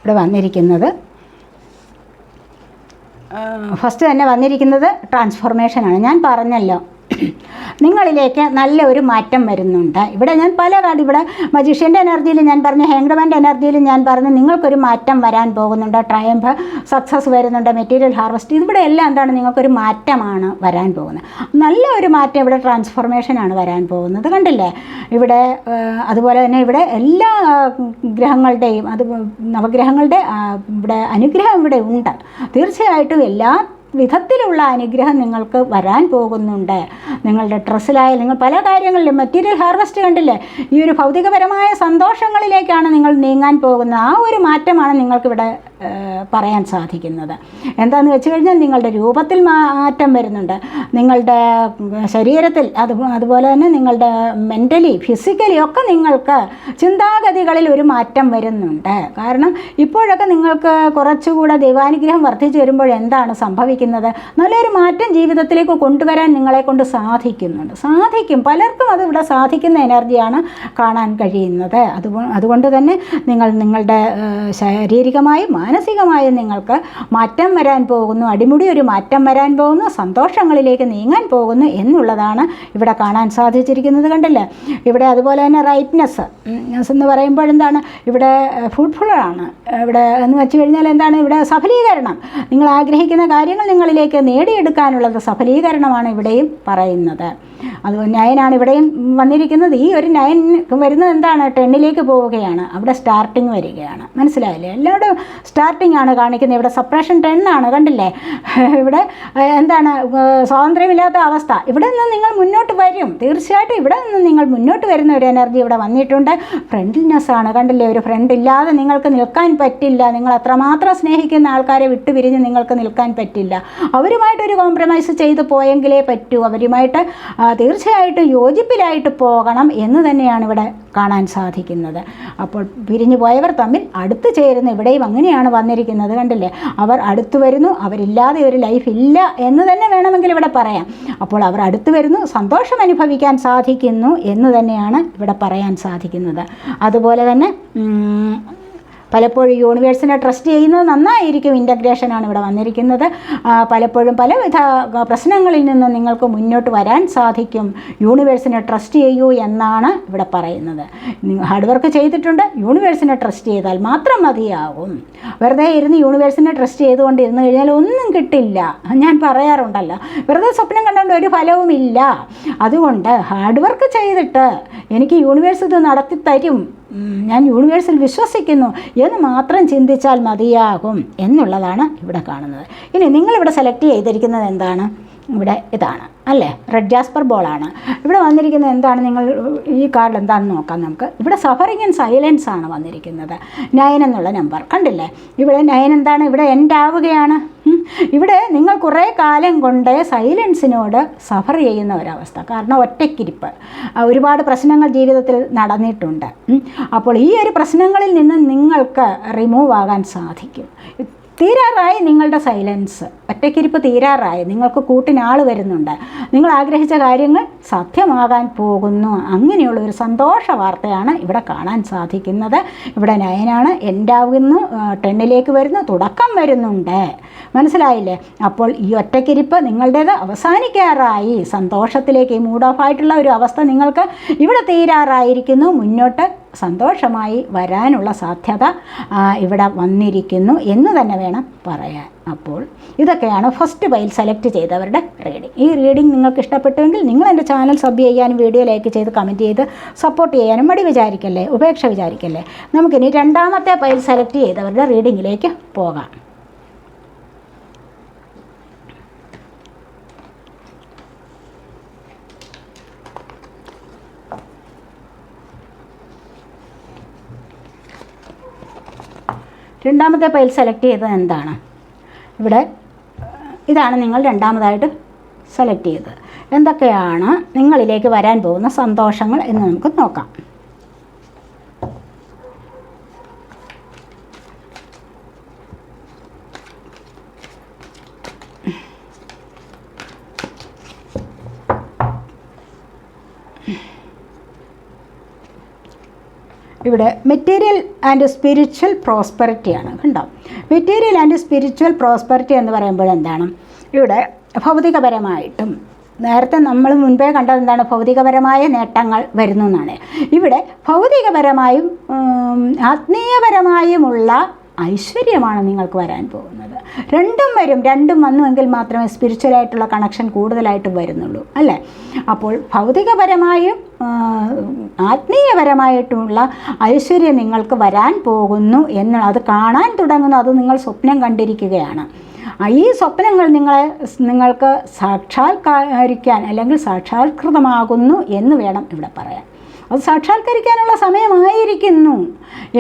ഇവിടെ വന്നിരിക്കുന്നത് ഫസ്റ്റ് തന്നെ വന്നിരിക്കുന്നത് ട്രാൻസ്ഫോർമേഷനാണ്. ഞാൻ പറഞ്ഞല്ലോ നിങ്ങളിലേക്ക് നല്ല ഒരു മാറ്റം വരുന്നുണ്ട്. ഇവിടെ ഞാൻ പല കാര്യം ഇവിടെ മജീഷ്യൻ്റെ എനർജിയിൽ ഞാൻ പറഞ്ഞു, ഹാങ്ഡ്മാൻ്റെ എനർജിയിൽ ഞാൻ പറഞ്ഞു നിങ്ങൾക്കൊരു മാറ്റം വരാൻ പോകുന്നുണ്ട്. ട്രയംഫ് സക്സസ് വരുന്നുണ്ട്, മെറ്റീരിയൽ ഹാർവസ്റ്റ്, ഇവിടെ എല്ലാം എന്താണ് നിങ്ങൾക്കൊരു മാറ്റമാണ് വരാൻ പോകുന്നത്. നല്ല ഒരു മാറ്റം ഇവിടെ ട്രാൻസ്ഫോർമേഷനാണ് വരാൻ പോകുന്നത് കണ്ടില്ലേ ഇവിടെ. അതുപോലെ തന്നെ ഇവിടെ എല്ലാ ഗ്രഹങ്ങളുടെയും നവഗ്രഹങ്ങളുടെ ഇവിടെ അനുഗ്രഹം ഇവിടെ ഉണ്ട്. തീർച്ചയായിട്ടും എല്ലാ വിധത്തിലുള്ള അനുഗ്രഹം നിങ്ങൾക്ക് വരാൻ പോകുന്നുണ്ട്. നിങ്ങളുടെ ഡ്രസ്സിലായാലും നിങ്ങൾ പല കാര്യങ്ങളിലും മെറ്റീരിയൽ ഹാർവസ്റ്റ് കണ്ടില്ലേ, ഈ ഒരു ഭൗതികപരമായ സന്തോഷങ്ങളിലേക്കാണ് നിങ്ങൾ നീങ്ങാൻ പോകുന്നത്. ആ ഒരു മാറ്റമാണ് നിങ്ങൾക്കിവിടെ പറയാൻ സാധിക്കുന്നത്. എന്താണെന്ന് വെച്ച് കഴിഞ്ഞാൽ നിങ്ങളുടെ രൂപത്തിൽ മാറ്റം വരുന്നുണ്ട്, നിങ്ങളുടെ ശരീരത്തിൽ, അതുപോലെ തന്നെ നിങ്ങളുടെ മെൻ്റലി ഫിസിക്കലി ഒക്കെ നിങ്ങൾക്ക് ചിന്താഗതികളിൽ ഒരു മാറ്റം വരുന്നുണ്ട്. കാരണം ഇപ്പോഴൊക്കെ നിങ്ങൾക്ക് കുറച്ചുകൂടെ ദൈവാനുഗ്രഹം വർദ്ധിച്ചു വരുമ്പോൾ എന്താണ് സംഭവിക്കുന്നത്, നല്ലൊരു മാറ്റം ജീവിതത്തിലേക്ക് കൊണ്ടുവരാൻ നിങ്ങളെ കൊണ്ട് സാധിക്കും. പലർക്കും അത് ഇവിടെ സാധിക്കുന്ന എനർജിയാണ് കാണാൻ കഴിയുന്നത്. അതുകൊണ്ട് തന്നെ നിങ്ങളുടെ ശാരീരികമായും മാനസികമായും നിങ്ങൾക്ക് മാറ്റം വരാൻ പോകുന്നു, അടിമുടി ഒരു മാറ്റം വരാൻ പോകുന്നു, സന്തോഷങ്ങളിലേക്ക് നീങ്ങാൻ പോകുന്നു എന്നുള്ളതാണ് ഇവിടെ കാണാൻ സാധിച്ചിരിക്കുന്നത് കണ്ടില്ലേ. ഇവിടെ അതുപോലെ തന്നെ റൈറ്റ്നെസ് എന്ന് പറയുമ്പോഴെന്താണ് ഇവിടെ ഫ്രൂട്ട്ഫുള്ളാണ്. ഇവിടെ എന്ന് വെച്ച് കഴിഞ്ഞാൽ എന്താണ് ഇവിടെ സഫലീകരണം, നിങ്ങൾ ആഗ്രഹിക്കുന്ന കാര്യങ്ങൾ നിങ്ങളിലേക്ക് നേടിയെടുക്കാനുള്ളത് സഫലീകരണമാണ് ഇവിടെയും പറയുന്നത്. അത് 9 ഇവിടെയും വന്നിരിക്കുന്നത്. ഈ ഒരു 9 വരുന്നത് എന്താണ് 10ലേക്ക് പോവുകയാണ്, അവിടെ സ്റ്റാർട്ടിങ് വരികയാണ്. മനസ്സിലായില്ലേ? എല്ലാവരും സ്റ്റാർട്ടിംഗ് ആണ് കാണിക്കുന്നത്. ഇവിടെ സപ്രഷൻ 10 കണ്ടില്ലേ. ഇവിടെ എന്താണ് സ്വാതന്ത്ര്യമില്ലാത്ത അവസ്ഥ. ഇവിടെ നിന്ന് നിങ്ങൾ മുന്നോട്ട് വരും, തീർച്ചയായിട്ടും ഇവിടെ നിന്ന് നിങ്ങൾ മുന്നോട്ട് വരുന്ന ഒരു എനർജി ഇവിടെ വന്നിട്ടുണ്ട്. ഫ്രണ്ട്ലിനെസ് ആണ് കണ്ടില്ലേ. ഒരു ഫ്രണ്ട് ഇല്ലാതെ നിങ്ങൾക്ക് നിൽക്കാൻ പറ്റില്ല. നിങ്ങൾ അത്രമാത്രം സ്നേഹിക്കുന്ന ആൾക്കാരെ വിട്ടുപിരിഞ്ഞ് നിങ്ങൾക്ക് നിൽക്കാൻ പറ്റില്ല. അവരുമായിട്ടൊരു കോംപ്രമൈസ് ചെയ്ത് പോയെങ്കിലേ പറ്റൂ. അവരുമായിട്ട് തീർച്ചയായിട്ടും യോജിപ്പിലായിട്ട് പോകണം എന്ന് തന്നെയാണ് ഇവിടെ കാണാൻ സാധിക്കുന്നത്. അപ്പോൾ പിരിഞ്ഞു പോയവർ തമ്മിൽ അടുത്ത് ചേരുന്നു. ഇവിടെയും അങ്ങനെയാണ് വന്നിരിക്കുന്നത് കണ്ടില്ലേ. അവർ അടുത്ത് വരുന്നു, അവരില്ലാതെ ഒരു ലൈഫ് ഇല്ല എന്ന് തന്നെ വേണമെങ്കിൽ ഇവിടെ പറയാം. അപ്പോൾ അവർ അടുത്ത് വരുന്നു, സന്തോഷം അനുഭവിക്കാൻ സാധിക്കുന്നു എന്ന് തന്നെയാണ് ഇവിടെ പറയാൻ സാധിക്കുന്നത്. അതുപോലെ തന്നെ പലപ്പോഴും യൂണിവേഴ്സിനെ ട്രസ്റ്റ് ചെയ്യുന്നത് നന്നായിരിക്കും. ഇൻ്റഗ്രേഷനാണ് ഇവിടെ വന്നിരിക്കുന്നത്. പലപ്പോഴും പലവിധ പ്രശ്നങ്ങളിൽ നിന്ന് നിങ്ങൾക്ക് മുന്നോട്ട് വരാൻ സാധിക്കും. യൂണിവേഴ്സിനെ ട്രസ്റ്റ് ചെയ്യൂ എന്നാണ് ഇവിടെ പറയുന്നത്. ഹാർഡ് വർക്ക് ചെയ്തിട്ടുണ്ട്, യൂണിവേഴ്സിനെ ട്രസ്റ്റ് ചെയ്താൽ മാത്രം മതിയാകും. വെറുതെ ഇരുന്ന് യൂണിവേഴ്സിനെ ട്രസ്റ്റ് ചെയ്തുകൊണ്ടിരുന്ന് കഴിഞ്ഞാൽ ഒന്നും കിട്ടില്ല. ഞാൻ പറയാറുണ്ടല്ലോ, വെറുതെ സ്വപ്നം കണ്ടുകൊണ്ട് ഒരു ഫലവുമില്ല. അതുകൊണ്ട് ഹാർഡ് വർക്ക് ചെയ്തിട്ട് എനിക്ക് യൂണിവേഴ്സ് ഇത് നടത്തി തരും, ഞാൻ യൂണിവേഴ്സിൽ വിശ്വസിക്കുന്നു എന്ന് മാത്രം ചിന്തിച്ചാൽ മതിയാകും എന്നുള്ളതാണ് ഇവിടെ കാണുന്നത്. ഇനി നിങ്ങളിവിടെ സെലക്ട് ചെയ്തിരിക്കുന്നത് എന്താണ്? ഇവിടെ ഇതാണ് അല്ലേ, റെഡ് ജാസ്പർ ബോളാണ്. ഇവിടെ വന്നിരിക്കുന്നത് എന്താണ്, നിങ്ങൾ ഈ കാർഡിൽ എന്താണെന്ന് നോക്കാം നമുക്ക്. ഇവിടെ സഫറിങ് ആൻഡ് സൈലൻസ് ആണ് വന്നിരിക്കുന്നത്. 9 എന്നുള്ള നമ്പർ കണ്ടില്ലേ, ഇവിടെ 9 എന്താണ്, ഇവിടെ എൻഡ് ആവുകയാണ്. ഇവിടെ നിങ്ങൾ കുറേ കാലം കൊണ്ട് സൈലൻസിനോട് സഫർ ചെയ്യുന്ന ഒരവസ്ഥ. കാരണം ഒറ്റയ്ക്കിരിപ്പ്, ഒരുപാട് പ്രശ്നങ്ങൾ ജീവിതത്തിൽ നടന്നിട്ടുണ്ട്. അപ്പോൾ ഈ ഒരു പ്രശ്നങ്ങളിൽ നിന്ന് നിങ്ങൾക്ക് റിമൂവ് ആകാൻ സാധിക്കും. തീരാറായി നിങ്ങളുടെ സൈലൻസ്, ഒറ്റയ്ക്കിരിപ്പ് തീരാറായി, നിങ്ങൾക്ക് കൂട്ടിനാൾ വരുന്നുണ്ട്, നിങ്ങൾ ആഗ്രഹിച്ച കാര്യങ്ങൾ സാധ്യമാകാൻ പോകുന്നു. അങ്ങനെയുള്ള ഒരു സന്തോഷ വാർത്തയാണ് ഇവിടെ കാണാൻ സാധിക്കുന്നത്. ഇവിടെ 9 എൻഡാവുന്നു, 10 വരുന്നു, തുടക്കം വരുന്നുണ്ട്. മനസ്സിലായില്ലേ? അപ്പോൾ ഈ ഒറ്റയ്ക്കിരിപ്പ് നിങ്ങളുടേത് അവസാനിക്കാറായി, സന്തോഷത്തിലേക്ക്, ഈ മൂഡ് ഓഫ് ആയിട്ടുള്ള ഒരു അവസ്ഥ നിങ്ങൾക്ക് ഇവിടെ തീരാറായിരിക്കുന്നു. മുന്നോട്ട് സന്തോഷമായി വരാനുള്ള സാധ്യത ഇവിടെ വന്നിരിക്കുന്നു എന്ന് തന്നെ വേണം പറയാൻ. അപ്പോൾ ഇതൊക്കെയാണ് ഫസ്റ്റ് പൈൽ സെലക്ട് ചെയ്തവരുടെ റീഡിംഗ്. ഈ റീഡിംഗ് നിങ്ങൾക്ക് ഇഷ്ടപ്പെട്ടുവെങ്കിൽ നിങ്ങൾ എൻ്റെ ചാനൽ സബ് ചെയ്യാനും വീഡിയോ ലൈക്ക് ചെയ്ത് കമൻറ്റ് ചെയ്ത് സപ്പോർട്ട് ചെയ്യാനും മടി വിചാരിക്കല്ലേ, ഉപേക്ഷ വിചാരിക്കല്ലേ. നമുക്കിനി രണ്ടാമത്തെ പൈൽ സെലക്ട് ചെയ്തവരുടെ റീഡിങ്ങിലേക്ക് പോകാം. രണ്ടാമത്തെ പൈൽ സെലക്ട് ചെയ്തത് എന്താണ്? ഇവിടെ ഇതാണ് നിങ്ങൾ രണ്ടാമതായിട്ട് സെലക്ട് ചെയ്തത്. എന്തൊക്കെയാണ് നിങ്ങളിലേക്ക് വരാൻ പോകുന്ന സന്തോഷങ്ങൾ എന്ന് നമുക്ക് നോക്കാം. ഇവിടെ മെറ്റീരിയൽ ആൻഡ് സ്പിരിച്വൽ പ്രോസ്പെറിറ്റിയാണ്. കണ്ടോ, മെറ്റീരിയൽ ആൻഡ് സ്പിരിച്വൽ പ്രോസ്പെറിറ്റി എന്ന് പറയുമ്പോൾ എന്താണ്, ഇവിടെ ഭൗതികപരമായിട്ടും നേരത്തെ നമ്മൾ മുൻപേ കണ്ടത് എന്താണ്, ഭൗതികപരമായ നേട്ടങ്ങൾ വരുന്നു എന്നാണ്. ഇവിടെ ഭൗതികപരമായും ആത്മീയപരമായുമുള്ള ഐശ്വര്യമാണ് നിങ്ങൾക്ക് വരാൻ പോകുന്നത്. രണ്ടും വന്നുവെങ്കിൽ മാത്രമേ സ്പിരിച്വലായിട്ടുള്ള കണക്ഷൻ കൂടുതലായിട്ട് വരുന്നുള്ളൂ അല്ലേ. അപ്പോൾ ഭൗതികപരമായും ആത്മീയപരമായിട്ടുള്ള ഐശ്വര്യം നിങ്ങൾക്ക് വരാൻ പോകുന്നു എന്ന് അത് കാണാൻ തുടങ്ങുന്നു. അത് നിങ്ങൾ സ്വപ്നം കണ്ടിരിക്കുകയാണ്. ഈ സ്വപ്നങ്ങൾ നിങ്ങൾക്ക് സാക്ഷാത്കരിക്കാൻ അല്ലെങ്കിൽ സാക്ഷാത്കൃതമാകുന്നു എന്ന് വേണം ഇവിടെ പറയാൻ. അത് സാക്ഷാത്കരിക്കാനുള്ള സമയമായിരിക്കുന്നു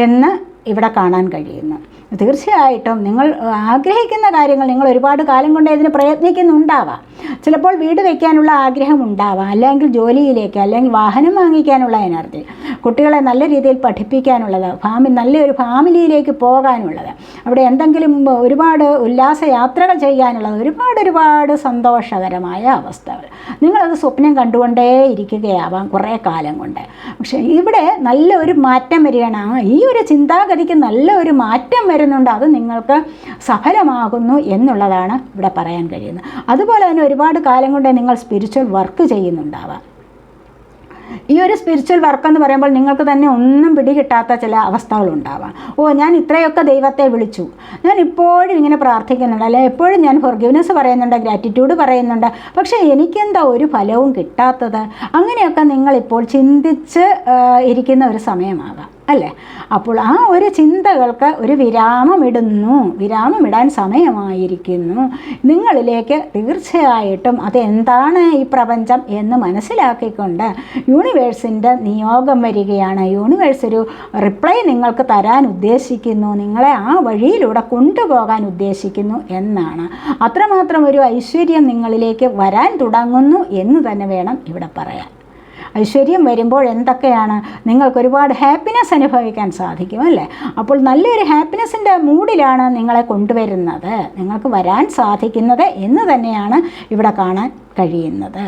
എന്ന് ഇവിടെ കാണാൻ കഴിയുന്നു. തീർച്ചയായിട്ടും നിങ്ങൾ ആഗ്രഹിക്കുന്ന കാര്യങ്ങൾ നിങ്ങൾ ഒരുപാട് കാലം കൊണ്ട് ഇതിന് പ്രയത്നിക്കുന്നുണ്ടാവാം. ചിലപ്പോൾ വീട് വയ്ക്കാനുള്ള ആഗ്രഹം ഉണ്ടാവാം, അല്ലെങ്കിൽ ജോലിയിലേക്ക്, അല്ലെങ്കിൽ വാഹനം വാങ്ങിക്കാനുള്ള എനർജി, കുട്ടികളെ നല്ല രീതിയിൽ പഠിപ്പിക്കാനുള്ളത്, നല്ലൊരു ഫാമിലിയിലേക്ക് പോകാനുള്ളത്, അവിടെ എന്തെങ്കിലും ഒരുപാട് ഉല്ലാസയാത്രകൾ ചെയ്യാനുള്ളത്, ഒരുപാട് സന്തോഷകരമായ അവസ്ഥകൾ നിങ്ങളത് സ്വപ്നം കണ്ടുകൊണ്ടേ ഇരിക്കുകയാവാം കുറേ കാലം കൊണ്ട്. പക്ഷേ ഇവിടെ നല്ലൊരു മാറ്റം വരികയാണ്. ഈ ഒരു ചിന്താഗതിക്ക് നല്ലൊരു മാറ്റം വരുന്നുണ്ട്. അത് നിങ്ങൾക്ക് സഫലമാകുന്നു എന്നുള്ളതാണ് ഇവിടെ പറയാൻ കഴിയുന്നത്. അതുപോലെ തന്നെ ഒരുപാട് കാലം കൊണ്ട് നിങ്ങൾ സ്പിരിച്വൽ വർക്ക് ചെയ്യുന്നുണ്ടാവാം. ഈ ഒരു സ്പിരിച്വൽ വർക്ക് എന്ന് പറയുമ്പോൾ നിങ്ങൾക്ക് തന്നെ ഒന്നും പിടികിട്ടാത്ത ചില അവസ്ഥകളുണ്ടാവാം. ഞാൻ ഇത്രയൊക്കെ ദൈവത്തെ വിളിച്ചു, ഞാൻ ഇപ്പോഴും ഇങ്ങനെ പ്രാർത്ഥിക്കുന്നുണ്ട്, അല്ലെ എപ്പോഴും ഞാൻ ഫോർഗിവ്നെസ് പറയുന്നുണ്ട്, ഗ്രാറ്റിറ്റ്യൂഡ് പറയുന്നുണ്ട്, പക്ഷേ എനിക്കെന്താ ഒരു ഫലവും കിട്ടാത്തത്? അങ്ങനെയൊക്കെ നിങ്ങളിപ്പോൾ ചിന്തിച്ച് ഇരിക്കുന്ന ഒരു സമയമാകാം അല്ലേ. അപ്പോൾ ആ ഒരു ചിന്തകൾക്ക് ഒരു വിരാമമിടാൻ സമയമായിരിക്കുന്നു. നിങ്ങളിലേക്ക് തീർച്ചയായിട്ടും അതെന്താണ് ഈ പ്രപഞ്ചം എന്ന് മനസ്സിലാക്കിക്കൊണ്ട് യൂണിവേഴ്സിൻ്റെ നിയോഗം വരികയാണ്. യൂണിവേഴ്സ് ഒരു റിപ്ലൈ നിങ്ങൾക്ക് തരാൻ ഉദ്ദേശിക്കുന്നു, നിങ്ങളെ ആ വഴിയിലൂടെ കൊണ്ടുപോകാൻ ഉദ്ദേശിക്കുന്നു എന്നാണ്. അത്രമാത്രം ഒരു ഐശ്വര്യം നിങ്ങളിലേക്ക് വരാൻ തുടങ്ങുന്നു എന്ന് തന്നെ വേണം ഇവിടെ പറയാൻ. ഐശ്വര്യം വരുമ്പോൾ എന്തൊക്കെയാണ്, നിങ്ങൾക്ക് ഒരുപാട് ഹാപ്പിനെസ് അനുഭവിക്കാൻ സാധിക്കും അല്ലേ. അപ്പോൾ നല്ലൊരു ഹാപ്പിനെസ്സിൻ്റെ മൂഡിലാണ് നിങ്ങളെ കൊണ്ടുവരുന്നത്, നിങ്ങൾക്ക് വരാൻ സാധിക്കുന്നത് എന്ന് തന്നെയാണ് ഇവിടെ കാണാൻ കഴിയുന്നത്.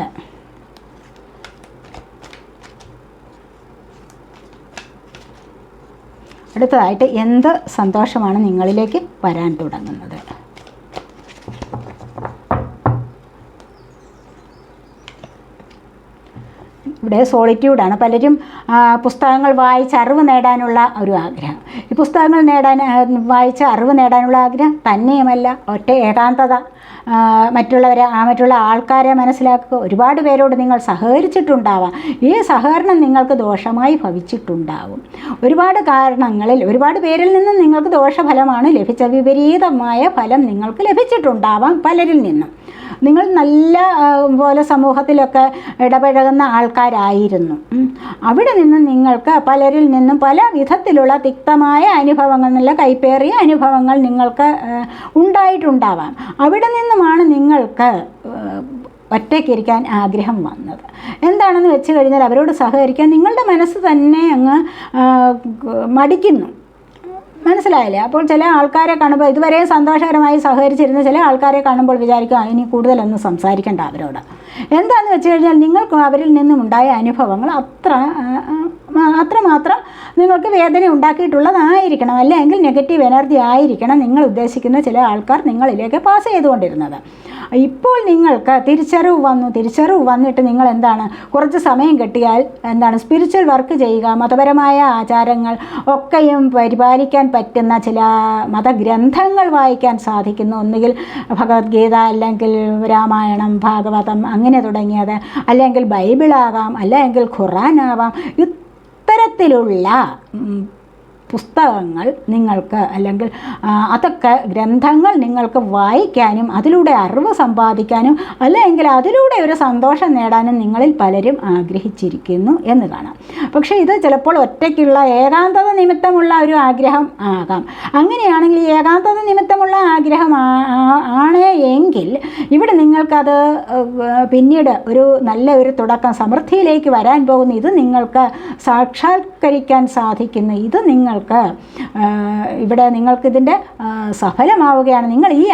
അടുത്തതായിട്ട് എന്ത് സന്തോഷമാണ് നിങ്ങളിലേക്ക് വരാൻ തുടങ്ങുന്നത്? ഇവിടെ സോളിറ്റ്യൂഡാണ്. പലരും പുസ്തകങ്ങൾ വായിച്ച് അറിവ് നേടാനുള്ള ഒരു ആഗ്രഹം. ഈ പുസ്തകങ്ങൾ വായിച്ച് അറിവ് നേടാനുള്ള ആഗ്രഹം തന്നെയുമല്ല, ഒറ്റ ഏകാന്തത, മറ്റുള്ള ആൾക്കാരെ മനസ്സിലാക്കുക. ഒരുപാട് പേരോട് നിങ്ങൾ സഹകരിച്ചിട്ടുണ്ടാവാം. ഈ സഹകരണം നിങ്ങൾക്ക് ദോഷമായി ഭവിച്ചിട്ടുണ്ടാവും. ഒരുപാട് കാരണങ്ങളിൽ ഒരുപാട് പേരിൽ നിന്നും നിങ്ങൾക്ക് ദോഷഫലമാണ് ലഭിച്ച, വിപരീതമായ ഫലം നിങ്ങൾക്ക് ലഭിച്ചിട്ടുണ്ടാവാം പലരിൽ നിന്നും. നിങ്ങൾ നല്ല പോലെ സമൂഹത്തിലൊക്കെ ഇടപഴകുന്ന ആൾക്കാരായിരുന്നു. അവിടെ നിന്ന് നിങ്ങൾക്ക് പലരിൽ നിന്നും പല വിധത്തിലുള്ള തിക്തമായ അനുഭവങ്ങൾ, നല്ല കൈപ്പേറിയ അനുഭവങ്ങൾ നിങ്ങൾക്ക് ഉണ്ടായിട്ടുണ്ടാവാം. അവിടെ നിന്നുമാണ് നിങ്ങൾക്ക് ഒറ്റയ്ക്കിരിക്കാൻ ആഗ്രഹം വന്നത്. എന്താണെന്ന് വെച്ച് കഴിഞ്ഞാൽ അവരോട് സഹകരിക്കാൻ നിങ്ങളുടെ മനസ്സ് തന്നെ അങ്ങ് മടിക്കുന്നു. മനസ്സിലായില്ലേ? അപ്പോൾ ചില ആൾക്കാരെ കാണുമ്പോൾ, ഇതുവരെ സന്തോഷകരമായി സഹകരിച്ചിരുന്ന ചില ആൾക്കാരെ കാണുമ്പോൾ വിചാരിക്കും ഇനി കൂടുതലൊന്നും സംസാരിക്കേണ്ട അവരോട്. എന്താണെന്ന് വെച്ച് കഴിഞ്ഞാൽ നിങ്ങൾക്ക് അവരിൽ നിന്നും ഉണ്ടായ അനുഭവങ്ങൾ അത്രമാത്രം നിങ്ങൾക്ക് വേദന ഉണ്ടാക്കിയിട്ടുള്ളതായിരിക്കണം, അല്ലെങ്കിൽ നെഗറ്റീവ് എനർജി ആയിരിക്കണം നിങ്ങൾ ഉദ്ദേശിക്കുന്ന ചില ആൾക്കാർ നിങ്ങളിലേക്ക് പാസ് ചെയ്തുകൊണ്ടിരുന്നത്. ഇപ്പോൾ നിങ്ങൾക്ക് തിരിച്ചറിവ് വന്നിട്ട് നിങ്ങൾ എന്താണ്, കുറച്ച് സമയം കിട്ടിയാൽ എന്താണ്, സ്പിരിച്വൽ വർക്ക് ചെയ്യുക, മതപരമായ ആചാരങ്ങൾ ഒക്കെയും പരിപാലിക്കാൻ പറ്റുന്ന ചില മതഗ്രന്ഥങ്ങൾ വായിക്കാൻ സാധിക്കുന്നു. ഒന്നുകിൽ ഭഗവത്ഗീത, അല്ലെങ്കിൽ രാമായണം, ഭാഗവതം അങ്ങനെ തുടങ്ങിയത്, അല്ലെങ്കിൽ ബൈബിളാകാം, അല്ലെങ്കിൽ ഖുറാനാവാം. ഇത്തരത്തിലുള്ള പുസ്തകങ്ങൾ നിങ്ങൾക്ക്, അല്ലെങ്കിൽ അതൊക്കെ ഗ്രന്ഥങ്ങൾ നിങ്ങൾക്ക് വായിക്കാനും അതിലൂടെ അറിവ് സമ്പാദിക്കാനും അല്ലെങ്കിൽ അതിലൂടെ ഒരു സന്തോഷം നേടാനും നിങ്ങളിൽ പലരും ആഗ്രഹിച്ചിരിക്കുന്നു എന്ന് കാണാം. പക്ഷേ ഇത് ചിലപ്പോൾ ഒറ്റയ്ക്കുള്ള ഏകാന്തത നിമിത്തമുള്ള ഒരു ആഗ്രഹം ആകാം. അങ്ങനെയാണെങ്കിൽ ഈ ഏകാന്തത നിമിത്തമുള്ള ആഗ്രഹം ആണ് എങ്കിൽ ഇവിടെ നിങ്ങൾക്കത് പിന്നീട് ഒരു നല്ല ഒരു തുടക്കം, സമൃദ്ധിയിലേക്ക് വരാൻ പോകുന്നു. ഇത് നിങ്ങൾക്ക് സാക്ഷാത്കരിക്കാൻ സാധിക്കുന്നു. ഇത് ഇവിടെ നിങ്ങൾക്കിതിൻ്റെ സഫലമാവുകയാണ്. നിങ്ങൾ ഈ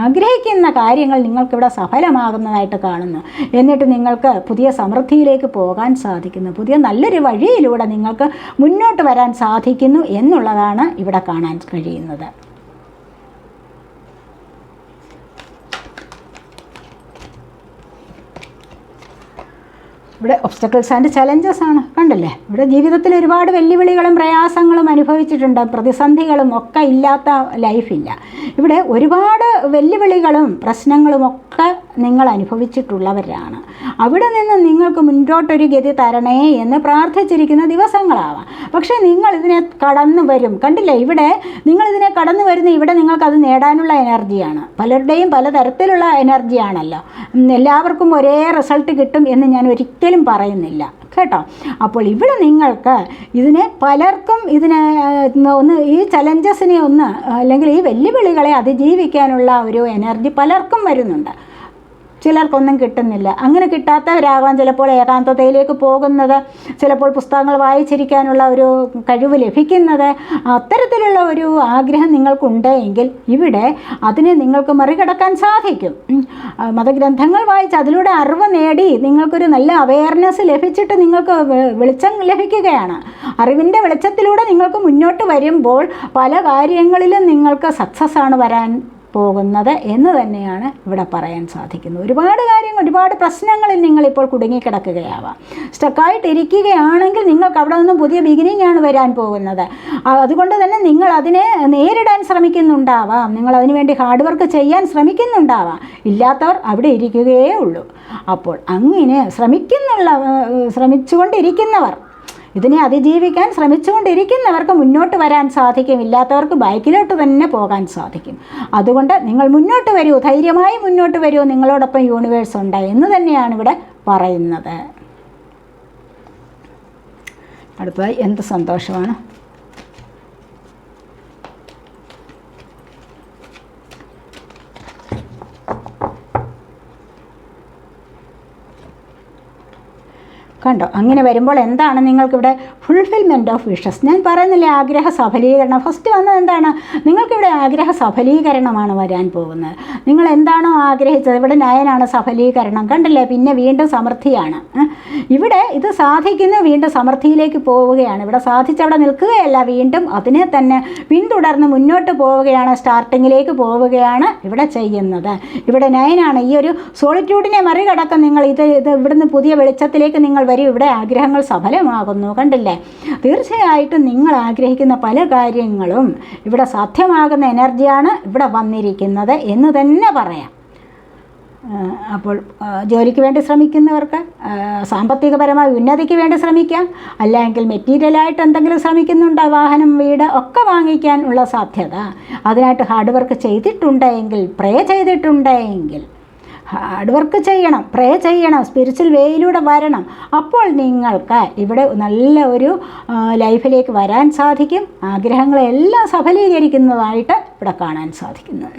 ആഗ്രഹിക്കുന്ന കാര്യങ്ങൾ നിങ്ങൾക്കിവിടെ സഫലമാകുന്നതായിട്ട് കാണുന്നു. എന്നിട്ട് നിങ്ങൾക്ക് പുതിയ സമൃദ്ധിയിലേക്ക് പോകാൻ സാധിക്കുന്നു. പുതിയ നല്ലൊരു വഴിയിലൂടെ നിങ്ങൾക്ക് മുന്നോട്ട് വരാൻ സാധിക്കുന്നു എന്നുള്ളതാണ് ഇവിടെ കാണാൻ കഴിയുന്നത്. ഇവിടെ ഒബ്സ്റ്റക്കിൾസ് ആൻഡ് ചലഞ്ചസ് ആണ്, കണ്ടില്ലേ? ഇവിടെ ജീവിതത്തിൽ ഒരുപാട് വെല്ലുവിളികളും പ്രയാസങ്ങളും അനുഭവിച്ചിട്ടുണ്ട്, പ്രതിസന്ധികളും ഒക്കെ ഇല്ലാത്ത ലൈഫില്ല. ഇവിടെ ഒരുപാട് വെല്ലുവിളികളും പ്രശ്നങ്ങളും ഒക്കെ നിങ്ങൾ അനുഭവിച്ചിട്ടുള്ളവരാണ്. അവിടെ നിന്ന് നിങ്ങൾക്ക് മുന്നോട്ടൊരു ഗതി തരണേ എന്ന് പ്രാർത്ഥിച്ചിരിക്കുന്ന ദിവസങ്ങളാവാം. പക്ഷേ നിങ്ങൾ ഇതിനെ കടന്നു വരും, കണ്ടില്ലേ? ഇവിടെ നിങ്ങളിതിനെ കടന്നു വരുന്ന ഇവിടെ നിങ്ങൾക്കത് നേടാനുള്ള എനർജിയാണ്. പലരുടെയും പലതരത്തിലുള്ള എനർജിയാണല്ലോ. എല്ലാവർക്കും ഒരേ റിസൾട്ട് കിട്ടും എന്ന് ഞാൻ ഒരിക്കലും പറയുന്നില്ല കേട്ടോ. അപ്പോൾ ഇവിടെ നിങ്ങൾക്ക് പലർക്കും ഈ ചലഞ്ചസിനെ അല്ലെങ്കിൽ ഈ വെല്ലുവിളികളെ അതിജീവിക്കാനുള്ള ഒരു എനർജി പലർക്കും വരുന്നുണ്ട്. ചിലർക്കൊന്നും കിട്ടുന്നില്ല. അങ്ങനെ കിട്ടാത്തവരാകാം ചിലപ്പോൾ ഏകാന്തതയിലേക്ക് പോകുന്നത്, ചിലപ്പോൾ പുസ്തകങ്ങൾ വായിച്ചിരിക്കാനുള്ള ഒരു കഴിവ് ലഭിക്കുന്നത്. അത്തരത്തിലുള്ള ഒരു ആഗ്രഹം നിങ്ങൾക്കുണ്ടെങ്കിൽ ഇവിടെ അതിനെ നിങ്ങൾക്ക് മറികടക്കാൻ സാധിക്കും. മതഗ്രന്ഥങ്ങൾ വായിച്ച് അതിലൂടെ അറിവ് നേടി നിങ്ങൾക്കൊരു നല്ല അവയർനെസ് ലഭിച്ചിട്ട് നിങ്ങൾക്ക് വെളിച്ചം ലഭിക്കുകയാണ്. അറിവിൻ്റെ വെളിച്ചത്തിലൂടെ നിങ്ങൾക്ക് മുന്നോട്ട് വരുമ്പോൾ പല കാര്യങ്ങളിലും നിങ്ങൾക്ക് സക്സസ് ആണ് വരാൻ പോകുന്നത് എന്ന് തന്നെയാണ് ഇവിടെ പറയാൻ സാധിക്കുന്നത്. ഒരുപാട് കാര്യങ്ങൾ, ഒരുപാട് പ്രശ്നങ്ങളിൽ നിങ്ങളിപ്പോൾ കുടുങ്ങിക്കിടക്കുകയാവാം. സ്റ്റക്കായിട്ടിരിക്കുകയാണെങ്കിൽ നിങ്ങൾക്ക് അവിടെ നിന്നും പുതിയ ബിഗിനിങ് ആണ് വരാൻ പോകുന്നത്. അതുകൊണ്ട് തന്നെ നിങ്ങൾ അതിനെ നേരിടാൻ ശ്രമിക്കുന്നുണ്ടാവാം, നിങ്ങൾ അതിനു വേണ്ടി ഹാർഡ് വർക്ക് ചെയ്യാൻ ശ്രമിക്കുന്നുണ്ടാവാം. ഇല്ലാത്തവർ അവിടെ ഇരിക്കുകയേ ഉള്ളൂ. അപ്പോൾ അങ്ങനെ ശ്രമിച്ചുകൊണ്ടിരിക്കുന്നവർ, ഇതിനെ അതിജീവിക്കാൻ ശ്രമിച്ചുകൊണ്ടിരിക്കുന്നവർക്ക് മുന്നോട്ട് വരാൻ സാധിക്കും. ഇല്ലാത്തവർക്ക് ബാക്കിലോട്ട് തന്നെ പോകാൻ സാധിക്കും. അതുകൊണ്ട് നിങ്ങൾ മുന്നോട്ട് വരൂ, ധൈര്യമായി മുന്നോട്ട് വരൂ, നിങ്ങളോടൊപ്പം യൂണിവേഴ്സ് ഉണ്ട് എന്ന് തന്നെയാണ് ഇവിടെ പറയുന്നത്. അടുത്തതായി എന്ത് സന്തോഷമാണ്. കണ്ടോ? അങ്ങനെ വരുമ്പോൾ എന്താണ് നിങ്ങൾക്കിവിടെ ഫുൾഫിൽമെൻറ്റ് ഓഫ് വിഷസ്. ഞാൻ പറയുന്നില്ലേ ആഗ്രഹ സഫലീകരണം. ഫസ്റ്റ് വന്നത് എന്താണ്? നിങ്ങൾക്കിവിടെ ആഗ്രഹ സഫലീകരണമാണ് വരാൻ പോകുന്നത്. നിങ്ങൾ എന്താണോ ആഗ്രഹിച്ചത്, ഇവിടെ നയനാണ് സഫലീകരണം, കണ്ടില്ലേ? പിന്നെ വീണ്ടും സമൃദ്ധിയാണ്. ഇവിടെ ഇത് സാധിക്കുന്നു, വീണ്ടും സമൃദ്ധിയിലേക്ക് പോവുകയാണ്. ഇവിടെ സാധിച്ചവിടെ നിൽക്കുകയല്ല, വീണ്ടും അതിനെ തന്നെ പിന്തുടർന്ന് മുന്നോട്ട് പോവുകയാണ്, സ്റ്റാർട്ടിങ്ങിലേക്ക് പോവുകയാണ് ഇവിടെ ചെയ്യുന്നത്. ഇവിടെ നയനാണ്. ഈ ഒരു സോളിറ്റ്യൂഡിനെ മറികടക്കം നിങ്ങൾ ഇത് ഇവിടുന്ന് പുതിയ വെളിച്ചത്തിലേക്ക് നിങ്ങൾ വരും. ഇവിടെ ആഗ്രഹങ്ങൾ സഫലമാകുന്നു, കണ്ടില്ലേ? തീർച്ചയായിട്ടും നിങ്ങൾ ആഗ്രഹിക്കുന്ന പല കാര്യങ്ങളും ഇവിടെ സാധ്യമാകുന്ന എനർജിയാണ് ഇവിടെ വന്നിരിക്കുന്നത് എന്ന് തന്നെ പറയാം. അപ്പോൾ ജോലിക്ക് വേണ്ടി ശ്രമിക്കുന്നവർക്ക് സാമ്പത്തികപരമായ ഉന്നതിക്ക് വേണ്ടി ശ്രമിക്കാം, അല്ലെങ്കിൽ മെറ്റീരിയലായിട്ട് എന്തെങ്കിലും ശ്രമിക്കുന്നുണ്ട്, വാഹനം, വീട് ഒക്കെ വാങ്ങിക്കാൻ ഉള്ള സാധ്യത. അതിനായിട്ട് ഹാർഡ് വർക്ക് ചെയ്തിട്ടുണ്ടെങ്കിൽ, പ്രേ ചെയ്തിട്ടുണ്ടെങ്കിൽ ഹാർഡ് വർക്ക് ചെയ്യണം, പ്രേ ചെയ്യണം, സ്പിരിച്വൽ വേയിലൂടെ വരണം. അപ്പോൾ നിങ്ങൾക്ക് ഇവിടെ നല്ല ഒരു ലൈഫിലേക്ക് വരാൻ സാധിക്കും. ആഗ്രഹങ്ങളെല്ലാം സഫലീകരിക്കുന്നതായിട്ട് ഇവിടെ കാണാൻ സാധിക്കുന്നു.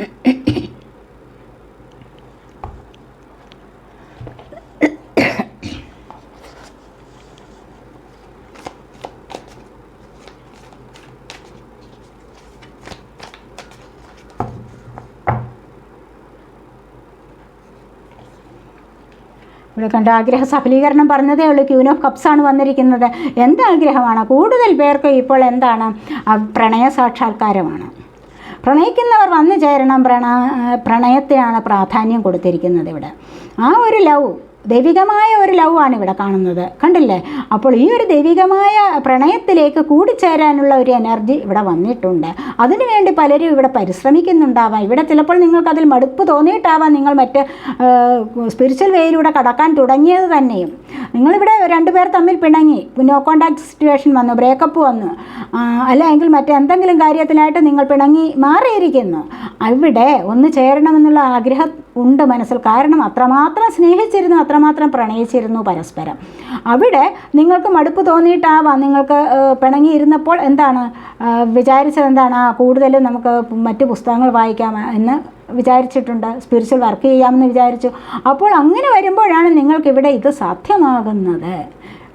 ഇവിടെ കണ്ട ആഗ്രഹ സഫലീകരണം പറഞ്ഞതേ ഉള്ളൂ. ക്യൂൻ ഓഫ് കപ്സ് ആണ് വന്നിരിക്കുന്നത്. എന്താഗ്രഹമാണ്? കൂടുതൽ പേർക്ക് ഇപ്പോൾ എന്താണ്? പ്രണയ സാക്ഷാത്കാരമാണ്. പ്രണയിക്കുന്നവർ വന്നു ചേരണം. പ്രണയത്തെയാണ് പ്രാധാന്യം കൊടുത്തിരിക്കുന്നത് ഇവിടെ. ആ ഒരു ലവ്, ദൈവികമായ ഒരു ലവ് ആണ് ഇവിടെ കാണുന്നത്, കണ്ടില്ലേ? അപ്പോൾ ഈ ഒരു ദൈവികമായ പ്രണയത്തിലേക്ക് കൂടിച്ചേരാനുള്ള ഒരു എനർജി ഇവിടെ വന്നിട്ടുണ്ട്. അതിനുവേണ്ടി പലരും ഇവിടെ പരിശ്രമിക്കുന്നുണ്ടാവാം. ഇവിടെ ചിലപ്പോൾ നിങ്ങൾക്കതിൽ മടുപ്പ് തോന്നിയിട്ടാവാം നിങ്ങൾ മറ്റ് സ്പിരിച്വൽ വേയിലൂടെ കടക്കാൻ തുടങ്ങിയത് തന്നെയും. നിങ്ങളിവിടെ രണ്ടുപേർ തമ്മിൽ പിണങ്ങി, നോ കോണ്ടാക്ട് സിറ്റുവേഷൻ വന്നു, ബ്രേക്കപ്പ് വന്നു, അല്ലെങ്കിൽ മറ്റെന്തെങ്കിലും കാര്യത്തിനായിട്ട് നിങ്ങൾ പിണങ്ങി മാറിയിരിക്കുന്നു. അവിടെ ഒന്ന് ചേരണമെന്നുള്ള ആഗ്രഹം ഉണ്ട് മനസ്സിൽ. കാരണം അത്രമാത്രം സ്നേഹിച്ചിരുന്നു, അത്രമാത്രം പ്രണയിച്ചിരുന്നു പരസ്പരം. അവിടെ നിങ്ങൾക്ക് മടുപ്പ് തോന്നിയിട്ടാവാം നിങ്ങൾക്ക് പിണങ്ങിയിരുന്നപ്പോൾ എന്താണ് വിചാരിച്ചത്? എന്താണ്? കൂടുതലും നമുക്ക് മറ്റ് പുസ്തകങ്ങൾ വായിക്കാം എന്ന് വിചാരിച്ചിട്ടുണ്ട്, സ്പിരിച്വൽ വർക്ക് ചെയ്യാമെന്ന് വിചാരിച്ചു. അപ്പോൾ അങ്ങനെ വരുമ്പോഴാണ് നിങ്ങൾക്കിവിടെ ഇത് സാധ്യമാകുന്നത്,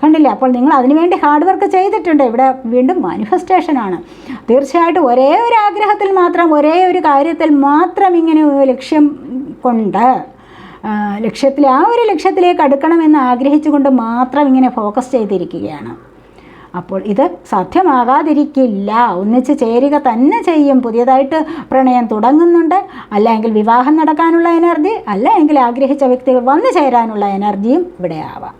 കണ്ടില്ലേ? അപ്പോൾ നിങ്ങൾ അതിനുവേണ്ടി ഹാർഡ് വർക്ക് ചെയ്തിട്ടുണ്ട്. ഇവിടെ വീണ്ടും മാനിഫെസ്റ്റേഷനാണ്. തീർച്ചയായിട്ടും ഒരേ ഒരു ആഗ്രഹത്തിൽ മാത്രം, ഒരേ ഒരു കാര്യത്തിൽ മാത്രം ഇങ്ങനെ ലക്ഷ്യം കൊണ്ട് ലക്ഷ്യത്തിൽ ആ ഒരു ലക്ഷ്യത്തിലേക്ക് അടുക്കണമെന്ന് ആഗ്രഹിച്ചുകൊണ്ട് മാത്രം ഇങ്ങനെ ഫോക്കസ് ചെയ്തിരിക്കുകയാണ്. അപ്പോൾ ഇത് സാധ്യമാകാതിരിക്കില്ല. ഒന്നിച്ച് ചേരുക തന്നെ ചെയ്യും. പുതിയതായിട്ട് പ്രണയം തുടങ്ങുന്നുണ്ട്, അല്ലെങ്കിൽ വിവാഹം നടക്കാനുള്ള എനർജി, അല്ലെങ്കിൽ ആഗ്രഹിച്ച വ്യക്തികൾ വന്നു ചേരാനുള്ള എനർജിയും ഇവിടെ ആവാം.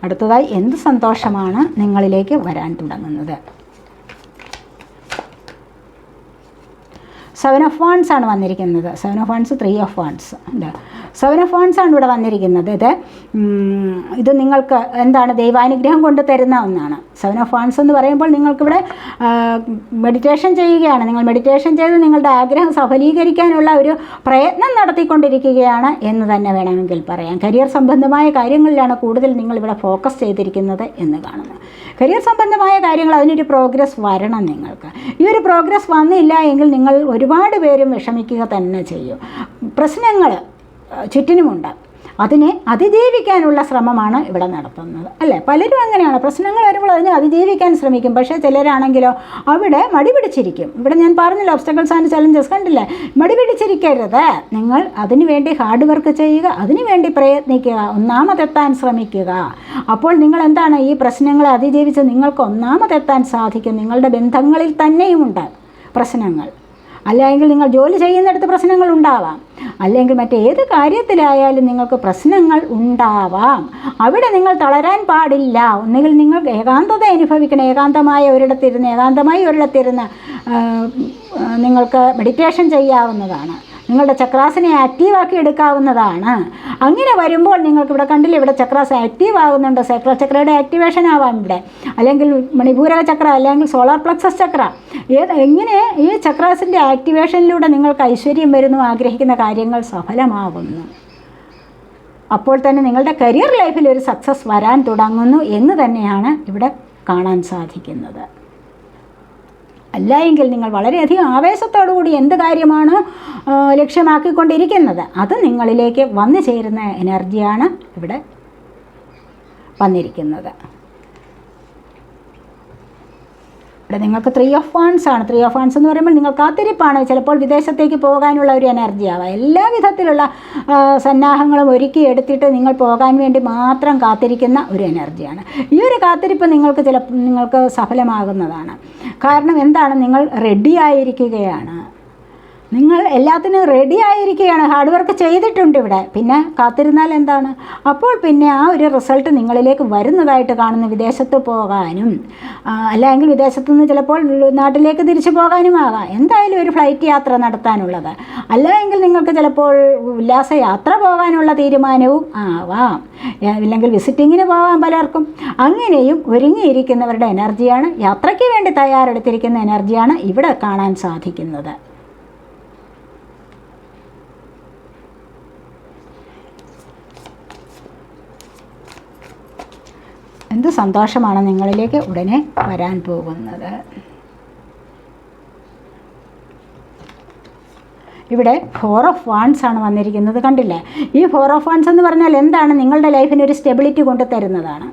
അടുത്തതായി എന്ത് സന്തോഷമാണ് നിങ്ങളിലേക്ക് വരാൻ തുടങ്ങുന്നത്? 7 ഓഫ് വാൻഡ്സ് ആണ് വന്നിരിക്കുന്നത്. 7 ഓഫ് വാൻഡ്സ്, 3 ഓഫ് വാൻഡ്സ് ഉണ്ട്. 7 ഓഫ് വാൻഡ്സ് ആണ് ഇവിടെ വന്നിരിക്കുന്നത്. ഇത് നിങ്ങൾക്ക് എന്താണ്? ദൈവാനുഗ്രഹം കൊണ്ട് തരുന്ന ഒന്നാണ്. 7 ഓഫ് വാൻഡ്സ് എന്ന് പറയുമ്പോൾ നിങ്ങൾക്കിവിടെ മെഡിറ്റേഷൻ ചെയ്യുകയാണ്. നിങ്ങൾ മെഡിറ്റേഷൻ ചെയ്ത് നിങ്ങളുടെ ആഗ്രഹം സഫലീകരിക്കാനുള്ള ഒരു പ്രയത്നം നടത്തിക്കൊണ്ടിരിക്കുകയാണ് എന്ന് തന്നെ വേണമെങ്കിൽ പറയാം. കരിയർ സംബന്ധമായ കാര്യങ്ങളിലാണ് കൂടുതൽ നിങ്ങളിവിടെ ഫോക്കസ് ചെയ്തിരിക്കുന്നത് എന്ന് കാണുന്നു. കരിയർ സംബന്ധമായ കാര്യങ്ങൾ, അതിനൊരു പ്രോഗ്രസ് വരണം നിങ്ങൾക്ക്. ഈ ഒരു പ്രോഗ്രസ് വന്നില്ല എങ്കിൽ നിങ്ങൾ ഒരുപാട് പേരും വിഷമിക്കുക തന്നെ ചെയ്യും. പ്രശ്നങ്ങൾ ചുറ്റിനുമുണ്ട്. അതിനെ അതിജീവിക്കാനുള്ള ശ്രമമാണ് ഇവിടെ നടത്തുന്നത്, അല്ലേ? പലരും അങ്ങനെയാണ്. പ്രശ്നങ്ങൾ വരുമ്പോൾ അതിനെ അതിജീവിക്കാൻ ശ്രമിക്കും. പക്ഷേ ചിലരാണെങ്കിലോ അവിടെ മടി പിടിച്ചിരിക്കും. ഇവിടെ ഞാൻ പറഞ്ഞല്ലോ, ഒബ്സ്റ്റക്കിൾസ് ആൻഡ് ചലഞ്ചസ് കണ്ടില്ലേ? മടി പിടിച്ചിരിക്കരുത്. നിങ്ങൾ അതിനു വേണ്ടി ഹാർഡ് വർക്ക് ചെയ്യുക, അതിനുവേണ്ടി പ്രയത്നിക്കുക, ഒന്നാമതെത്താൻ ശ്രമിക്കുക. അപ്പോൾ നിങ്ങൾ എന്താണ്? ഈ പ്രശ്നങ്ങളെ അതിജീവിച്ച് നിങ്ങൾക്ക് ഒന്നാമതെത്താൻ സാധിക്കും. നിങ്ങളുടെ ബന്ധങ്ങളിൽ തന്നെയുമുണ്ട് പ്രശ്നങ്ങൾ, അല്ലെങ്കിൽ നിങ്ങൾ ജോലി ചെയ്യുന്നിടത്ത് പ്രശ്നങ്ങൾ ഉണ്ടാവാം, അല്ലെങ്കിൽ മറ്റേത് കാര്യത്തിലായാലും നിങ്ങൾക്ക് പ്രശ്നങ്ങൾ ഉണ്ടാവാം. അവിടെ നിങ്ങൾ തളരാൻ പാടില്ല. ഒന്നുകിൽ നിങ്ങൾ ഏകാന്തത അനുഭവിക്കണം. ഏകാന്തമായി ഒരിടത്തിരുന്ന് നിങ്ങൾക്ക് മെഡിറ്റേഷൻ ചെയ്യാവുന്നതാണ്. നിങ്ങളുടെ ചക്രാസിനെ ആക്റ്റീവാക്കി എടുക്കാവുന്നതാണ്. അങ്ങനെ വരുമ്പോൾ നിങ്ങൾക്ക് ഇവിടെ കണ്ടില്ല, ഇവിടെ ചക്രാസ് ആക്റ്റീവ് ആകുന്നുണ്ട്. സൈക്രൽ ചക്രയുടെ ആക്ടിവേഷൻ ആവാം ഇവിടെ, അല്ലെങ്കിൽ മണിപൂരക ചക്ര, അല്ലെങ്കിൽ സോളാർ പ്ലക്സസ് ചക്ര. എങ്ങനെ ഈ ചക്രാസിൻ്റെ ആക്ടിവേഷനിലൂടെ നിങ്ങൾക്ക് ഐശ്വര്യം വരുന്നു, ആഗ്രഹിക്കുന്ന കാര്യങ്ങൾ സഫലമാകുന്നു. അപ്പോൾ തന്നെ നിങ്ങളുടെ കരിയർ ലൈഫിൽ ഒരു സക്സസ് വരാൻ തുടങ്ങുന്നു എന്ന് തന്നെയാണ് ഇവിടെ കാണാൻ സാധിക്കുന്നത്. അല്ല എങ്കിൽ നിങ്ങൾ വളരെയധികം ആവേശത്തോടുകൂടി എന്ത് കാര്യമാണ് ലക്ഷ്യമാക്കിക്കൊണ്ടിരിക്കുന്നത് അത് നിങ്ങളിലേക്ക് വന്നു ചേരുന്ന എനർജിയാണ് ഇവിടെ വന്നിരിക്കുന്നത്. ഇവിടെ നിങ്ങൾക്ക് 3 ഓഫ് വാൻഡ്സ് ആണ്. 3 ഓഫ് വാൻഡ്സ് എന്ന് പറയുമ്പോൾ നിങ്ങൾ കാത്തിരിപ്പാണ്. ചിലപ്പോൾ വിദേശത്തേക്ക് പോകാനുള്ള ഒരു എനർജി ആവാം. എല്ലാ വിധത്തിലുള്ള സന്നാഹങ്ങളും ഒരുക്കി എടുത്തിട്ട് നിങ്ങൾ പോകാൻ വേണ്ടി മാത്രം കാത്തിരിക്കുന്ന ഒരു എനർജിയാണ്. ഈ ഒരു കാത്തിരിപ്പ് നിങ്ങൾക്ക് സഫലമാകുന്നതാണ്. കാരണം എന്താണ്? നിങ്ങൾ റെഡി ആയിരിക്കുകയാണ്. നിങ്ങൾ എല്ലാത്തിനും റെഡി ആയിരിക്കുകയാണ്. ഹാർഡ് വർക്ക് ചെയ്തിട്ടുണ്ട് ഇവിടെ. പിന്നെ കാത്തിരുന്നാൽ എന്താണ്? അപ്പോൾ പിന്നെ ആ ഒരു റിസൾട്ട് നിങ്ങളിലേക്ക് വരുന്നതായിട്ട് കാണുന്നു. വിദേശത്ത് പോകാനും, അല്ലെങ്കിൽ വിദേശത്തു നിന്ന് ചിലപ്പോൾ നാട്ടിലേക്ക് തിരിച്ചു പോകാനും ആകാം. എന്തായാലും ഒരു ഫ്ലൈറ്റ് യാത്ര നടത്താനുള്ളത്, അല്ലെങ്കിൽ നിങ്ങൾക്ക് ചിലപ്പോൾ ഉല്ലാസയാത്ര പോകാനുള്ള തീരുമാനവും ആവാം, ഇല്ലെങ്കിൽ വിസിറ്റിങ്ങിന് പോകാം പലർക്കും. അങ്ങനെയും ഒരുങ്ങിയിരിക്കുന്നവരുടെ എനർജിയാണ്, യാത്രയ്ക്ക് വേണ്ടി തയ്യാറെടുത്തിരിക്കുന്ന എനർജിയാണ് ഇവിടെ കാണാൻ സാധിക്കുന്നത്. എന്ത് സന്തോഷമാണ് നിങ്ങളിലേക്ക് ഉടനെ വരാൻ പോകുന്നത്. ഇവിടെ 4 ഓഫ് വാണ്ട്സ് ആണ് വന്നിരിക്കുന്നത്, കണ്ടില്ലേ? ഈ 4 ഓഫ് വാണ്ട്സ് എന്ന് പറഞ്ഞാൽ എന്താണ്? നിങ്ങളുടെ ലൈഫിന് ഒരു സ്റ്റെബിലിറ്റി കൊണ്ട് തരുന്നതാണ്.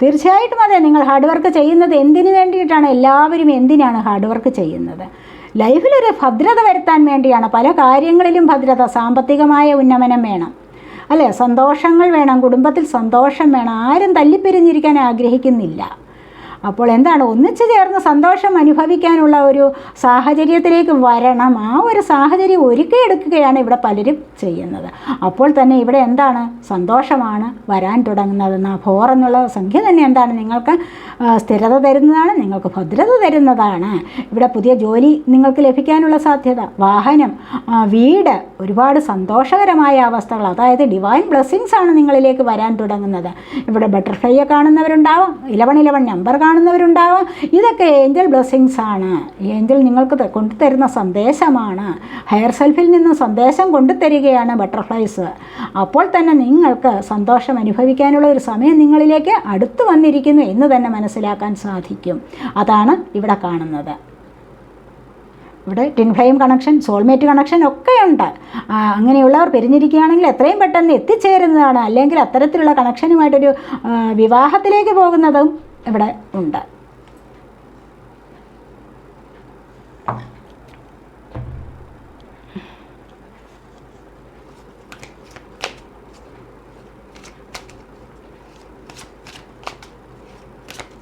തീർച്ചയായിട്ടും അതെ, നിങ്ങൾ ഹാർഡ് വർക്ക് ചെയ്യുന്നത് എന്തിനു വേണ്ടിയിട്ടാണ്? എല്ലാവരും എന്തിനാണ് ഹാർഡ് വർക്ക് ചെയ്യുന്നത്? ലൈഫിലൊരു ഭദ്രത വരുത്താൻ വേണ്ടിയാണ്. പല കാര്യങ്ങളിലും ഭദ്രത, സാമ്പത്തികമായ ഉന്നമനം വേണം, അല്ലേ? സന്തോഷങ്ങൾ വേണം, കുടുംബത്തിൽ സന്തോഷം വേണം. ആരും തല്ലിപ്പിരിഞ്ഞിരിക്കാൻ ആഗ്രഹിക്കുന്നില്ല. അപ്പോൾ എന്താണ്? ഒന്നിച്ചു ചേർന്ന് സന്തോഷം അനുഭവിക്കാനുള്ള ഒരു സാഹചര്യത്തിലേക്ക് വരണം. ആ ഒരു സാഹചര്യം ഒരുക്കിയെടുക്കുകയാണ് ഇവിടെ പലരും ചെയ്യുന്നത്. അപ്പോൾ തന്നെ ഇവിടെ എന്താണ്? സന്തോഷമാണ് വരാൻ തുടങ്ങുന്നത്. 4 എന്നുള്ള സംഖ്യ തന്നെ എന്താണ്? നിങ്ങൾക്ക് സ്ഥിരത തരുന്നതാണ്, നിങ്ങൾക്ക് ഭദ്രത തരുന്നതാണ്. ഇവിടെ പുതിയ ജോലി നിങ്ങൾക്ക് ലഭിക്കാനുള്ള സാധ്യത, വാഹനം, വീട്, ഒരുപാട് സന്തോഷകരമായ അവസ്ഥകൾ, അതായത് ഡിവൈൻ ബ്ലെസ്സിങ്സ് ആണ് നിങ്ങളിലേക്ക് വരാൻ തുടങ്ങുന്നത്. ഇവിടെ ബട്ടർഫ്ലൈയെ കാണുന്നവരുണ്ടാവാം, 11 നമ്പർ കാണുന്നവരുണ്ടാവാം. ഇതൊക്കെ ഏഞ്ചൽ ബ്ലെസ്സിങ്സ് ആണ്. ഏഞ്ചൽ നിങ്ങൾക്ക് കൊണ്ടുതരുന്ന സന്ദേശമാണ്. ഹയർ സെൽഫിൽ നിന്ന് സന്ദേശം കൊണ്ടുതരികയാണ് ബട്ടർഫ്ലൈസ്. അപ്പോൾ തന്നെ നിങ്ങൾക്ക് സന്തോഷം അനുഭവിക്കാനുള്ള ഒരു സമയം നിങ്ങളിലേക്ക് അടുത്തു വന്നിരിക്കുന്നു എന്ന് തന്നെ മനസ്സിലാക്കാൻ സാധിക്കും. അതാണ് ഇവിടെ കാണുന്നത്. ഇവിടെ twin flame connection, soulmate connection ഒക്കെയുണ്ട്. അങ്ങനെയുള്ളവർ പിരിഞ്ഞിരിക്കുകയാണെങ്കിൽ എത്രയും പെട്ടെന്ന് എത്തിച്ചേരുന്നതാണ്. അല്ലെങ്കിൽ അത്തരത്തിലുള്ള കണക്ഷനുമായിട്ടൊരു വിവാഹത്തിലേക്ക് പോകുന്നതും ഇവിടെ ഉണ്ട്.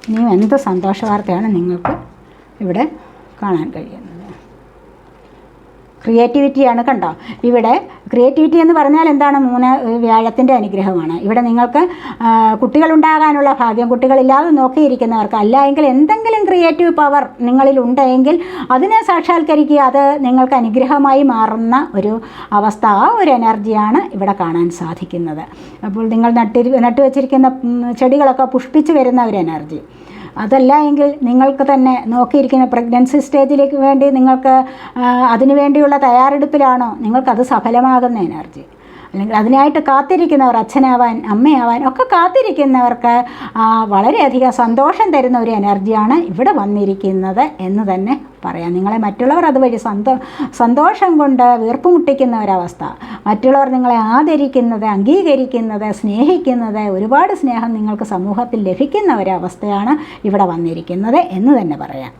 ഇനിയും എന്ത് സന്തോഷ വാർത്തയാണ് നിങ്ങൾക്ക് ഇവിടെ കാണാൻ കഴിയുന്നത്? ക്രിയേറ്റിവിറ്റിയാണ്, കണ്ടോ? ഇവിടെ ക്രിയേറ്റിവിറ്റി എന്ന് പറഞ്ഞാൽ എന്താണ്? 3 വ്യാഴത്തിൻ്റെ അനുഗ്രഹമാണ്. ഇവിടെ നിങ്ങൾക്ക് കുട്ടികളുണ്ടാകാനുള്ള ഭാഗ്യം, കുട്ടികളില്ലാതെ നോക്കിയിരിക്കുന്നവർക്ക്, അല്ല എങ്കിൽ എന്തെങ്കിലും ക്രിയേറ്റീവ് പവർ നിങ്ങളിലുണ്ടെങ്കിൽ അതിനെ സാക്ഷാത്കരിക്കുക. അത് നിങ്ങൾക്ക് അനുഗ്രഹമായി മാറുന്ന ഒരു അവസ്ഥ, ആ ഒരു എനർജിയാണ് ഇവിടെ കാണാൻ സാധിക്കുന്നത്. അപ്പോൾ നിങ്ങൾ നട്ടുവെച്ചിരിക്കുന്ന ചെടികളൊക്കെ പുഷ്പിച്ച് വരുന്ന ഒരു എനർജി. അതല്ല എങ്കിൽ നിങ്ങൾക്ക് തന്നെ നോക്കിയിരിക്കുന്ന പ്രഗ്നൻസി സ്റ്റേജിലേക്ക് വേണ്ടി നിങ്ങൾക്ക് അതിനു വേണ്ടിയുള്ള തയ്യാറെടുപ്പിലാണോ? നിങ്ങൾക്കത് സഫലമാകുന്ന എനർജി. അല്ലെങ്കിൽ അതിനായിട്ട് കാത്തിരിക്കുന്നവർ, അച്ഛനാവാൻ, അമ്മയാവാൻ ഒക്കെ കാത്തിരിക്കുന്നവർക്ക് വളരെയധികം സന്തോഷം തരുന്ന ഒരു എനർജിയാണ് ഇവിടെ വന്നിരിക്കുന്നത് എന്ന് തന്നെ പറയാം. നിങ്ങളെ മറ്റുള്ളവർ അതുവഴി സന്തോഷം കൊണ്ട് വീർപ്പുമുട്ടിക്കുന്ന ഒരവസ്ഥ, മറ്റുള്ളവർ നിങ്ങളെ ആദരിക്കുന്നത്, അംഗീകരിക്കുന്നത്, സ്നേഹിക്കുന്നത്, ഒരുപാട് സ്നേഹം നിങ്ങൾക്ക് സമൂഹത്തിൽ ലഭിക്കുന്ന ഒരവസ്ഥയാണ് ഇവിടെ വന്നിരിക്കുന്നത് എന്ന് തന്നെ പറയാം.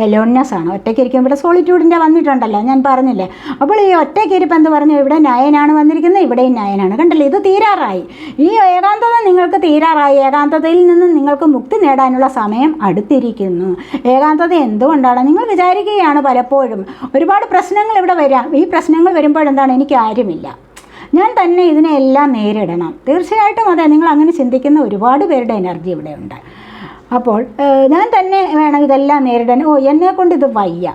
എലോൺനെസ് ആണ്. ഒറ്റയ്ക്കിരിക്കും. ഇവിടെ സോളിറ്റ്യൂഡിൻ്റെ വന്നിട്ടുണ്ടല്ലോ, ഞാൻ പറഞ്ഞില്ലേ. അപ്പോൾ ഈ ഒറ്റയ്ക്കിരിപ്പ് എന്ന് പറഞ്ഞു, ഇവിടെ 9 ആണ് വന്നിരിക്കുന്നത്, ഇവിടെയും 9 ആണ്. കണ്ടല്ലോ, ഇത് തീരാറായി. ഈ ഏകാന്തത നിങ്ങൾക്ക് തീരാറായി. ഏകാന്തതയിൽ നിന്ന് നിങ്ങൾക്ക് മുക്തി നേടാനുള്ള സമയം അടുത്തിരിക്കുന്നു. ഏകാന്തത എന്തുകൊണ്ടാണ്? നിങ്ങൾ വിചാരിക്കുകയാണ് പലപ്പോഴും ഒരുപാട് പ്രശ്നങ്ങൾ ഇവിടെ വരാം. ഈ പ്രശ്നങ്ങൾ വരുമ്പോഴെന്താണ്? എനിക്ക് ആരുമില്ല, ഞാൻ തന്നെ ഇതിനെല്ലാം നേരിടണം. തീർച്ചയായിട്ടും അതെ, നിങ്ങൾ അങ്ങനെ ചിന്തിക്കുന്ന ഒരുപാട് പേരുടെ എനർജി ഇവിടെയുണ്ട്. അപ്പോൾ ഞാൻ തന്നെ വേണം ഇതെല്ലാം നേരിടാൻ. എന്നെക്കൊണ്ട് ഇത് വയ്യ,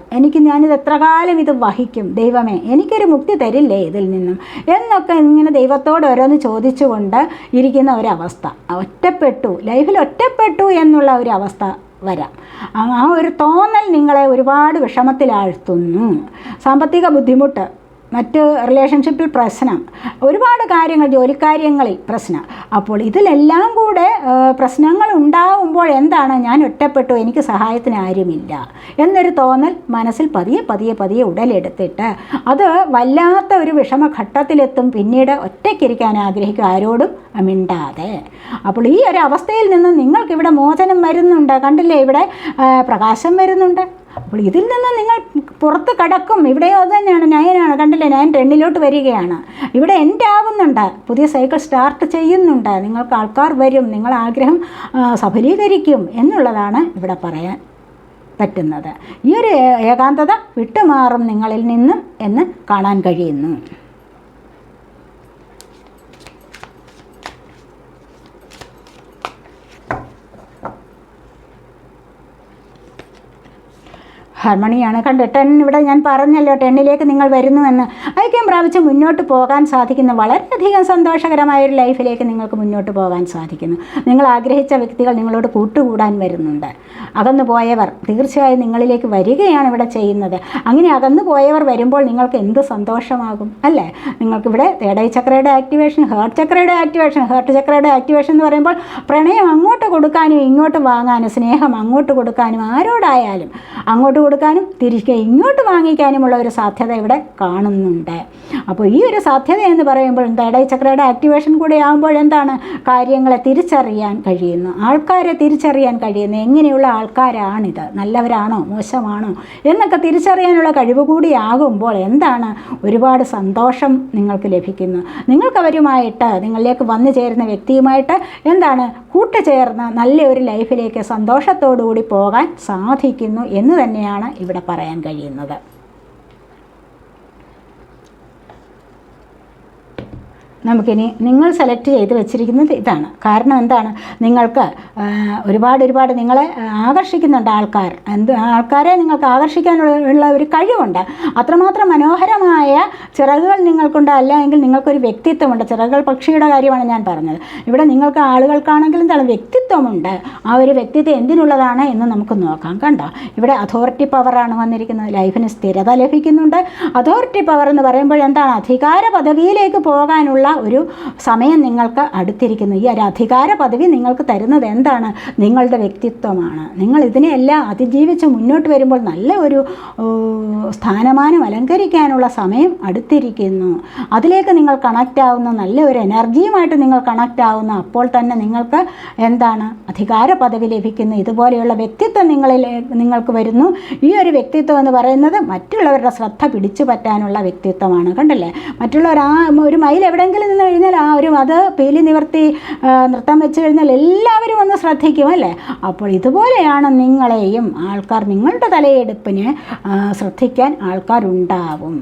ഞാനിത് എത്ര കാലം ഇത് വഹിക്കും, ദൈവമേ എനിക്കൊരു മുക്തി തരില്ലേ ഇതിൽ നിന്നും എന്നൊക്കെ ഇങ്ങനെ ദൈവത്തോട് ഓരോന്ന് ചോദിച്ചുകൊണ്ട് ഇരിക്കുന്ന ഒരവസ്ഥ. ലൈഫിൽ ഒറ്റപ്പെട്ടു എന്നുള്ള ഒരു അവസ്ഥ വരാം. ആ ഒരു തോന്നൽ നിങ്ങളെ ഒരുപാട് വിഷമത്തിലാഴ്ത്തുന്നു. സാമ്പത്തിക ബുദ്ധിമുട്ട്, മറ്റ് റിലേഷൻഷിപ്പിൽ പ്രശ്നം, ഒരുപാട് കാര്യങ്ങൾ, ജോലിക്കാര്യങ്ങളിൽ പ്രശ്നം. അപ്പോൾ ഇതിലെല്ലാം കൂടെ പ്രശ്നങ്ങൾ ഉണ്ടാകുമ്പോൾ എന്താണ്? ഞാൻ ഒറ്റപ്പെട്ടു, എനിക്ക് സഹായത്തിന് ആരുമില്ല എന്നൊരു തോന്നൽ മനസ്സിൽ പതിയെ ഉടലെടുത്തിട്ട് അത് വല്ലാത്ത ഒരു വിഷമഘട്ടത്തിലെത്തും. പിന്നീട് ഒറ്റയ്ക്കിരിക്കാൻ ആഗ്രഹിക്കും, ആരോടും മിണ്ടാതെ. അപ്പോൾ ഈ ഒരു അവസ്ഥയിൽ നിന്ന് നിങ്ങൾക്കിവിടെ മോചനം വരുന്നുണ്ട്. കണ്ടില്ലേ, ഇവിടെ പ്രകാശം വരുന്നുണ്ട്. അപ്പോൾ ഇതിൽ നിന്ന് നിങ്ങൾ പുറത്ത് കടക്കും. ഇവിടെയോ അത് തന്നെയാണ്, 9 ആണ്. കണ്ടില്ലേ, 9 10 വരികയാണ്. ഇവിടെ എൻഡ് ആവുന്നുണ്ട്, പുതിയ സൈക്കിൾ സ്റ്റാർട്ട് ചെയ്യുന്നുണ്ട്. നിങ്ങൾക്ക് ആൾക്കാർ വരും, നിങ്ങൾ ആഗ്രഹം സഫലീകരിക്കും എന്നുള്ളതാണ് ഇവിടെ പറയാൻ പറ്റുന്നത്. ഈ ഒരു ഏകാന്തത വിട്ടുമാറും നിങ്ങളിൽ നിന്നും എന്ന് കാണാൻ കഴിയുന്നു. ഹാർമണിയാണ്. കണ്ട് 10 ഇവിടെ ഞാൻ പറഞ്ഞല്ലോ 10ലേക്ക് നിങ്ങൾ വരുന്നുവെന്ന്. ഐക്യം പ്രാപിച്ച് മുന്നോട്ട് പോകാൻ സാധിക്കുന്ന വളരെയധികം സന്തോഷകരമായൊരു ലൈഫിലേക്ക് നിങ്ങൾക്ക് മുന്നോട്ട് പോകാൻ സാധിക്കുന്നു. നിങ്ങൾ ആഗ്രഹിച്ച വ്യക്തികൾ നിങ്ങളോട് കൂട്ടുകൂടാൻ വരുന്നുണ്ട്. അകന്നു പോയവർ തീർച്ചയായും നിങ്ങളിലേക്ക് വരികയാണ് ഇവിടെ ചെയ്യുന്നത്. അങ്ങനെ അകന്നു പോയവർ വരുമ്പോൾ നിങ്ങൾക്ക് എന്ത് സന്തോഷമാകും അല്ലേ? നിങ്ങൾക്കിവിടെ തേർഡ് ഐ ചക്രയുടെ ആക്ടിവേഷൻ, ഹാർട്ട് ചക്രയുടെ ആക്ടിവേഷൻ. ഹാർട്ട് ചക്രയുടെ ആക്ടിവേഷൻ എന്ന് പറയുമ്പോൾ പ്രണയം അങ്ങോട്ട് കൊടുക്കാനും ഇങ്ങോട്ട് വാങ്ങാനും, സ്നേഹം അങ്ങോട്ട് കൊടുക്കാനും, ആരോടായാലും അങ്ങോട്ട് കൊടുക്കാനും തിരികെ ഇങ്ങോട്ട് വാങ്ങിക്കാനുമുള്ള ഒരു സാധ്യത ഇവിടെ കാണുന്നുണ്ട്. അപ്പോൾ ഈ ഒരു സാധ്യത എന്ന് പറയുമ്പോൾ തേർഡ് ഐ ചക്രയുടെ ആക്ടിവേഷൻ കൂടെ ആകുമ്പോൾ എന്താണ്, കാര്യങ്ങളെ തിരിച്ചറിയാൻ കഴിയുന്നു, ആൾക്കാരെ തിരിച്ചറിയാൻ കഴിയുന്നു. എങ്ങനെയുള്ള ആൾക്കാരാണിത്, നല്ലവരാണോ മോശമാണോ എന്നൊക്കെ തിരിച്ചറിയാനുള്ള കഴിവ് കൂടിയാകുമ്പോൾ എന്താണ്, ഒരുപാട് സന്തോഷം നിങ്ങൾക്ക് ലഭിക്കുന്നു. നിങ്ങൾക്കവരുമായിട്ട്, നിങ്ങളിലേക്ക് വന്നു ചേരുന്ന വ്യക്തിയുമായിട്ട് എന്താണ്, കൂട്ടുചേർന്ന് നല്ലൊരു ലൈഫിലേക്ക് സന്തോഷത്തോടുകൂടി പോകാൻ സാധിക്കുന്നു എന്ന് തന്നെയാണ് ഇവിടെ പറയാൻ കഴിയുന്നത്. നമുക്കിനി നിങ്ങൾ സെലക്ട് ചെയ്ത് വെച്ചിരിക്കുന്നത് ഇതാണ്. കാരണം എന്താണ്, നിങ്ങൾക്ക് ഒരുപാട് നിങ്ങളെ ആകർഷിക്കുന്നുണ്ട് ആൾക്കാർ. ആൾക്കാരെ നിങ്ങൾക്ക് ആകർഷിക്കാനുള്ള ഒരു കഴിവുണ്ട്. അത്രമാത്രം മനോഹരമായ ചിറകുകൾ നിങ്ങൾക്കുണ്ട്. അല്ലെങ്കിൽ നിങ്ങൾക്കൊരു വ്യക്തിത്വമുണ്ട്. ചിറകുകൾ പക്ഷിയുടെ കാര്യമാണ് ഞാൻ പറഞ്ഞത്. ഇവിടെ നിങ്ങൾക്ക് ആളുകൾക്കാണെങ്കിൽ എന്താണ്, വ്യക്തിത്വമുണ്ട്. ആ ഒരു വ്യക്തിത്വം എന്തിനുള്ളതാണ് എന്ന് നമുക്ക് നോക്കാം. കണ്ടോ, ഇവിടെ അതോറിറ്റി പവറാണ് വന്നിരിക്കുന്നത്. ലൈഫിന് സ്ഥിരത ലഭിക്കുന്നുണ്ട്. അതോറിറ്റി പവർ എന്ന് പറയുമ്പോൾ എന്താണ്, അധികാര പദവിയിലേക്ക് പോകാനുള്ള ഒരു സമയം നിങ്ങൾക്ക് അടുത്തിരിക്കുന്നു. ഈ ഒരു അധികാര പദവി നിങ്ങൾക്ക് തരുന്നത് എന്താണ്, നിങ്ങളുടെ വ്യക്തിത്വമാണ്. നിങ്ങൾ ഇതിനെല്ലാം അതിജീവിച്ച് മുന്നോട്ട് വരുമ്പോൾ നല്ല ഒരു സ്ഥാനമാനം അലങ്കരിക്കാനുള്ള സമയം അടുത്തിരിക്കുന്നു. അതിലേക്ക് നിങ്ങൾ കണക്റ്റ് ആവുന്ന, നല്ല ഒരു എനർജിയുമായിട്ട് നിങ്ങൾ കണക്റ്റ് ആവുന്ന, അപ്പോൾ തന്നെ നിങ്ങൾക്ക് എന്താണ്, അധികാര പദവി ലഭിക്കുന്നു. ഇതുപോലെയുള്ള വ്യക്തിത്വം നിങ്ങൾക്ക് വരുന്നു. ഈ ഒരു വ്യക്തിത്വം എന്ന് പറയുന്നത് മറ്റുള്ളവരുടെ ശ്രദ്ധ പിടിച്ചു പറ്റാനുള്ള വ്യക്തിത്വമാണ്. കണ്ടല്ലേ, മറ്റുള്ളവർ ആ ഒരു മൈൽ എവിടെയെങ്കിലും നിന്ന് കഴിഞ്ഞാൽ ആ ഒരു അത് പീലി നിവർത്തി നൃത്തം വെച്ച് കഴിഞ്ഞാൽ എല്ലാവരും ഒന്ന് ശ്രദ്ധിക്കും അല്ലേ? അപ്പോൾ ഇതുപോലെയാണ് നിങ്ങളെയും ആൾക്കാർ, നിങ്ങളുടെ തലയെടുപ്പിന് ശ്രദ്ധിക്കാൻ ആൾക്കാരുണ്ടാവും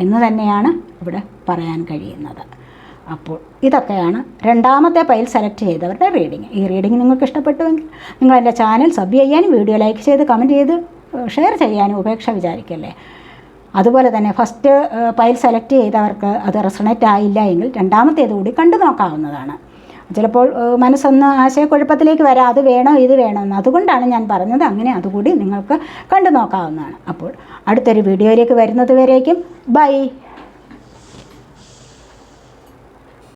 എന്ന് തന്നെയാണ് ഇവിടെ പറയാൻ കഴിയുന്നത്. അപ്പോൾ ഇതൊക്കെയാണ് രണ്ടാമത്തെ പൈൽ സെലക്ട് ചെയ്തവരുടെ റീഡിങ്. ഈ റീഡിങ് നിങ്ങൾക്ക് ഇഷ്ടപ്പെട്ടുവെങ്കിൽ നിങ്ങൾ എൻ്റെ ചാനൽ സബ് ചെയ്യാനും വീഡിയോ ലൈക്ക് ചെയ്ത് കമൻറ്റ് ചെയ്ത് ഷെയർ ചെയ്യാനും ഉപേക്ഷ വിചാരിക്കല്ലേ. അതുപോലെ തന്നെ ഫസ്റ്റ് പൈൽ സെലക്ട് ചെയ്തവർക്ക് അത് റെസണേറ്റ് ആയില്ല എങ്കിൽ രണ്ടാമത്തേത് കൂടി കണ്ടു നോക്കാവുന്നതാണ്. ചിലപ്പോൾ മനസ്സൊന്ന് ആശയക്കുഴപ്പത്തിലേക്ക് വരാം, അത് വേണോ ഇത് വേണോ എന്ന്. അതുകൊണ്ടാണ് ഞാൻ പറഞ്ഞത്, അങ്ങനെ അതുകൂടി നിങ്ങൾക്ക് കണ്ടു നോക്കാവുന്നതാണ്. അപ്പോൾ അടുത്തൊരു വീഡിയോയിലേക്ക് വരുന്നത് വരേക്കും ബൈ.